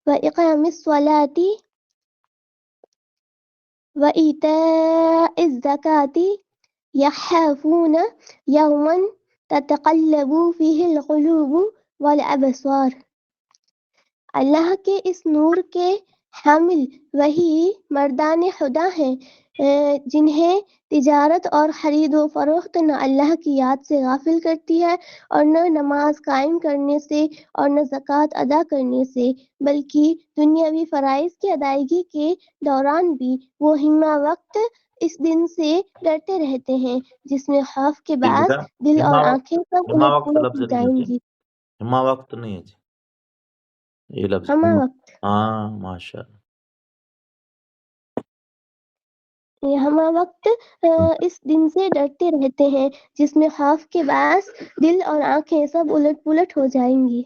وإقام الصلاۃ وإیتاء الزکاۃ یخافون یوما تتقلب فیہ القلوب والابصار۔ اللہ کے اس نور کے حامل وہی مردان خدا ہیں جنہیں تجارت اور خرید و فروخت نہ اللہ کی یاد سے غافل کرتی ہے اور نہ نماز قائم کرنے سے اور نہ زکوٰۃ ادا کرنے سے، بلکہ دنیاوی فرائض کی ادائیگی کے دوران بھی وہ ہمہ وقت اس دن سے ڈرتے رہتے ہیں جس میں خوف کے جی باعث بیٹا، دل اور ہما آنکھیں سب ہما الٹ وقت پلٹ لفظ ہو نہیں ہے جائیں جی، گی۔ ہما وقت نہیں ہے جی، یہ لفظ ہمہ ہما، وقت، ہاں ماشاء اللہ۔ یہ ہمہ وقت اس دن سے ڈرتے رہتے ہیں جس میں خوف کے باعث دل اور آنکھیں سب الٹ پلٹ ہو جائیں گی۔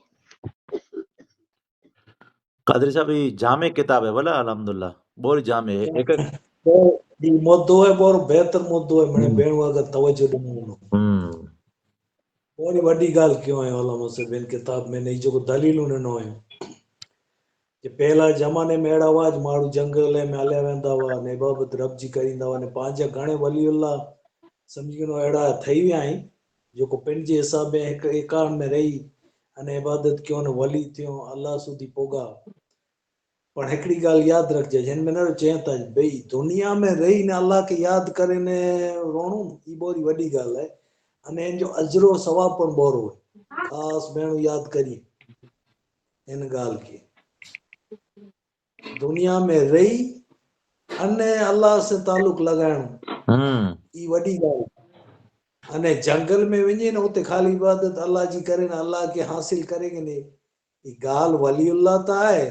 قادری صاحب یہ جامع کتاب ہے بولا الحمدللہ، بہت جامع ہے، ایک ایک ای مدعو ہے اور بہتر مدعو ہے میں بہن اگر توجہ ڈنو بڑی وڈی گال کیوں ہے علماء سے بین کتاب میں نہیں جو دلیلوں ڈنو ہے کہ پہلا زمانے میں اڑا ہوا ماڑو جنگل میں ہلیا ویندا ہوا نے بابت رب جی کریندا ہوا نے پانچ گھणे ولی اللہ سمجھی نو اڑا تھئی ویا آهن جو کو پنجے حساب ایک ایکان میں رہی અને عبادت کیوں نے ولی تھيو اللہ سودی پوگا پر ہکڑی گال یاد رکھجے جن میں نہ چين تا بھئی دنیا میں رہی نے اللہ کے یاد کرے نے رونو ای بہت وڈی گال ہے અને جو اجر و ثواب پر بورو ہے خاص بہنو یاد کریے ان گال کے دنیا میں رہی અને اللہ سے تعلق لگائڻو ای وڈی گال અને جنگل में وڃي نه اتي خالي عبادت اللہ جي کرے نه اللہ کے حاصل کرے گا نه ای گال ولی اللہ تا ہے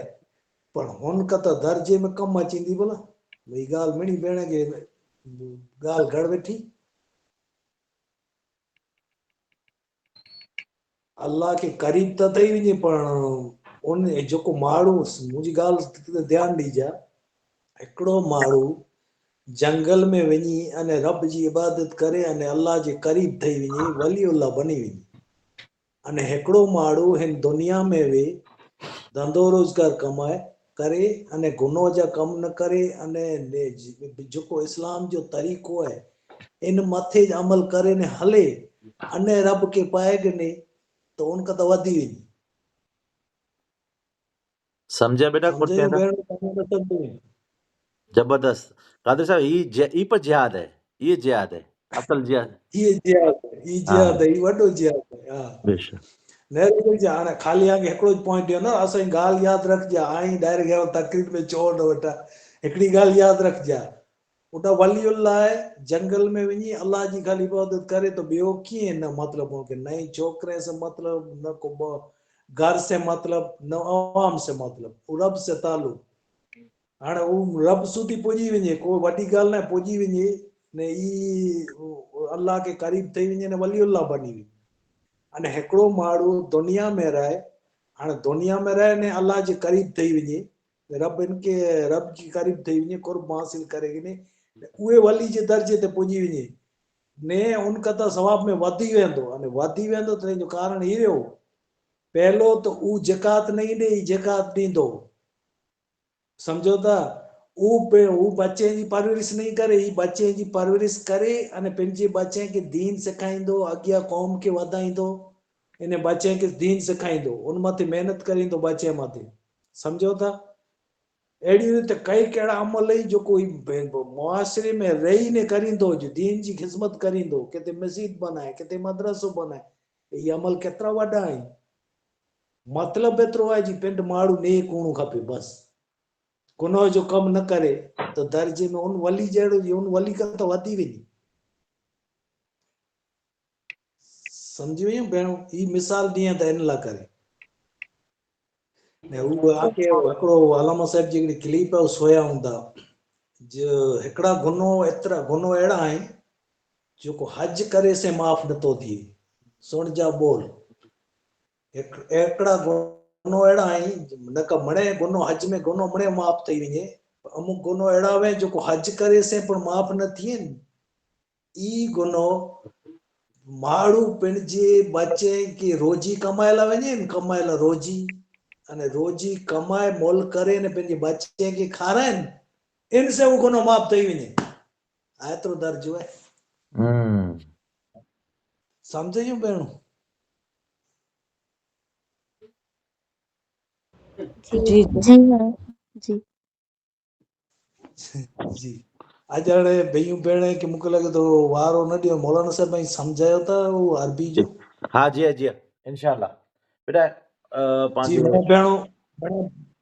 پر ہن کا تا درجے میں کم اچيندي بلا ای گال مڙي بهڻ کي گال گھڙ وٺي اللہ کے قریب تا تھئی وڃي پر ان جيڪو ماڻهو منهنجي گال ڌيان ڏيجا هڪڙو ماڻهو جنگل میں وڃي ان رب جي عبادت کرے ان اللہ جي قریب ٿئی وڃي ولی اللہ بني وڃي ان هڪڙو ماڻهو هن دنيا ۾ وي دھندو روزگار کمائے کرے ان گناہ جا کم نہ کرے ان جيڪو اسلام جو طريقو ہے ان مٿي عمل کرے نے ہلے ان رب کے پائے گنے تو ان کا تو ودی وڃي سمجھا بیٹا کچھ سمجھو کہنا بهڻ زبردست قادر صاحب یہ پر جہاد ہے، یہ جہاد ہے اصل جہاد، ای جهاد ای وڏو جهاد ہے بے شک نه جا هاणे خالي آگے هڪڙو پوائنٽ ڏيو نه اسان ڳالهه ياد رکجا آئين ڊائريڪٽ تقرير میں چور نه وٺا هڪڙي ڳالهه ياد رکجا اُتا ولی اللہ ہے جنگل میں وڃي اللہ جی خالی عبادت کرے تو ٻيو ڪيئن نہ مطلب ہو کہ نئين چھوڪري سے مطلب نہ کو گھر سے مطلب نہ عوام سے مطلب رب سے تعلق هاणे رب سودي پُڄي وڃي کو وڏي ڳالهه نه پُڄي وڃي نے ای اللہ کے قریب ٿئی وڃي نے ولی اللہ بني وي અને هڪڙو ماڻهو دنیا میں رهي هاणे دنیا میں رهي نے اللہ جي قريب ٿئی وڃي رب ان کے رب جي قريب ٿئی وڃي قرب حاصل ڪري وڃي اهي ولی جي درجي ته پهچي وڃي ने उन कथा सवाब में वधी वेंदो अने वधी वेंदो त हिन जो कारण ई रहियो पहलो तो ऊ ज़कात नहीं ॾे ज़कात ॾींदो समझो था ऊ बच्चे जी परवरिश नहीं करे ई बच्चे जी परवरिश करे अने पंहिंजे बच्चे खे दीन सेखारींदो अॻियां क़ौम खे वधाईंदो इन बच्चे खे दीन सेखारींदो उन मथे महिनत करींदो बच्चे मथे समझो था अहिड़ी रीते कई कहिड़ा अमल आहिनि जेको मुआशिरे में रही ने करींदो हुजे दीन जी ख़िदमत करींदो किथे मस्जिद बनाए किथे मदरसो बनाए इहे अमल केतिरा वॾा आहिनि मतिलबु एतिरो आहे जी पिंड माण्हू नेक हुअणु खपे बसि गुनाह जो कमु न करे त दर्जे में उन वली जहिड़ो उन वली खां त वधी वेंदी सम्झी वयूं भेणूं ही मिसाल ॾियां त इन लाइ करे ने उहो आके हिकिड़ो अलामा साहिब जी हिकिड़ी क्लिप आहे सोया हूंदा जो हिकिड़ा एतिरा गुनो अहिड़ा आहिनि जेको हज करे से माफ़ नथो थिए सुण जा बोल हिकिड़ा गुनो अहिड़ा आहिनि न का मणे गुनो हज में गुनो मणे माफ़ थी वञे अमुक गुनो अहिड़ा आहिनि जेको हज करे से पण माफ़ न थियनि ई गुनो माण्हू पंहिंजे बच्चे खे रोजी कमाए लाइ वञे कमाए लाइ रोजी अने रोजी कमाए मोल करे ने पंहिंजे बच्चे खे खाराइनि इन से उहो गुनो माफ़ थी वञे एतिरो दर्जो आहे सम्झियूं भेणूं जी जी जी हाँ जी जी अॼु हाणे भेयूं भेण खे मूंखे लॻे थो वारो न ॾियो मौलाना साहिब ऐं सम्झायो था उहो अरबी जो हाँ जी जी इंशाल्लाह बेटा जी पंहिंजे मेरे भेणों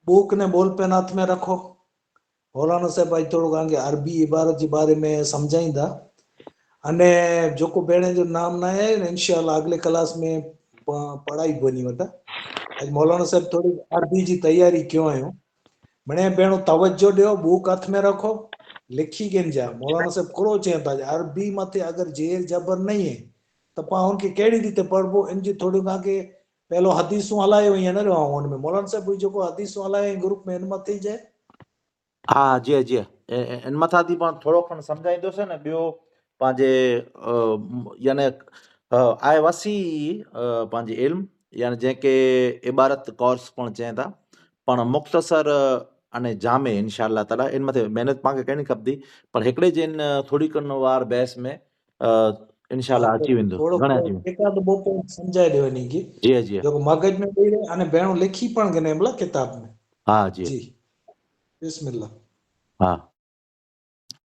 बुक ने बोल पेन हाथ में रखो मौलाना साहिब भाई थोरो तव्हांखे अरबी इबारत जे बारे में सम्झाईंदा अने जेको भेण जो नाम न आहे इंशाल्लाह अगले क्लास में पढ़ाई वञी वटा अॼु मौलाना साहिब थोड़ी अरबी जी तैयारी कयो आहियूं मणे भेणों तवज्जो ॾियो बुक हथ में रखो लिखी गिनजा मौलाना साहिब कुरो चवनि था अरबी मथे अगर जेर जबर नहीं है त पाण हुनखे कहिड़ी रीते पढ़बो इन जी थोड़ी तव्हांखे पहलो हदीसूं हलायो हुई न हुन में मौलाना साहिब जेको हदीसूं हलायो ग्रुप में इन मथे जे हाँ जी जी इन मथां थी पाण थोरो खण सम्झाईंदुसि न ॿियो पंहिंजे याने आहे वसी पंहिंजी इल्म यानी जंहिंखे इबारत कोर्स पण चवनि था पण मुख़्तसर अने जामे इंशाअल्लाह ताला इन मथे महिनत पाण खे करणी खपंदी पर हिकिड़े जिन थोरी कन वार बहस में इंशाअल्लाह अची वेंदो थोड़ो घणे अची वेंदो एकाद ॿ पॉइंट सम्झाए ॾियो हिन खे जी जी जेको मगज में ॾेई रहे अने भेणो लिखी पण गिने किताब में हाँ जी जी बिस्मिल्लाह हाँ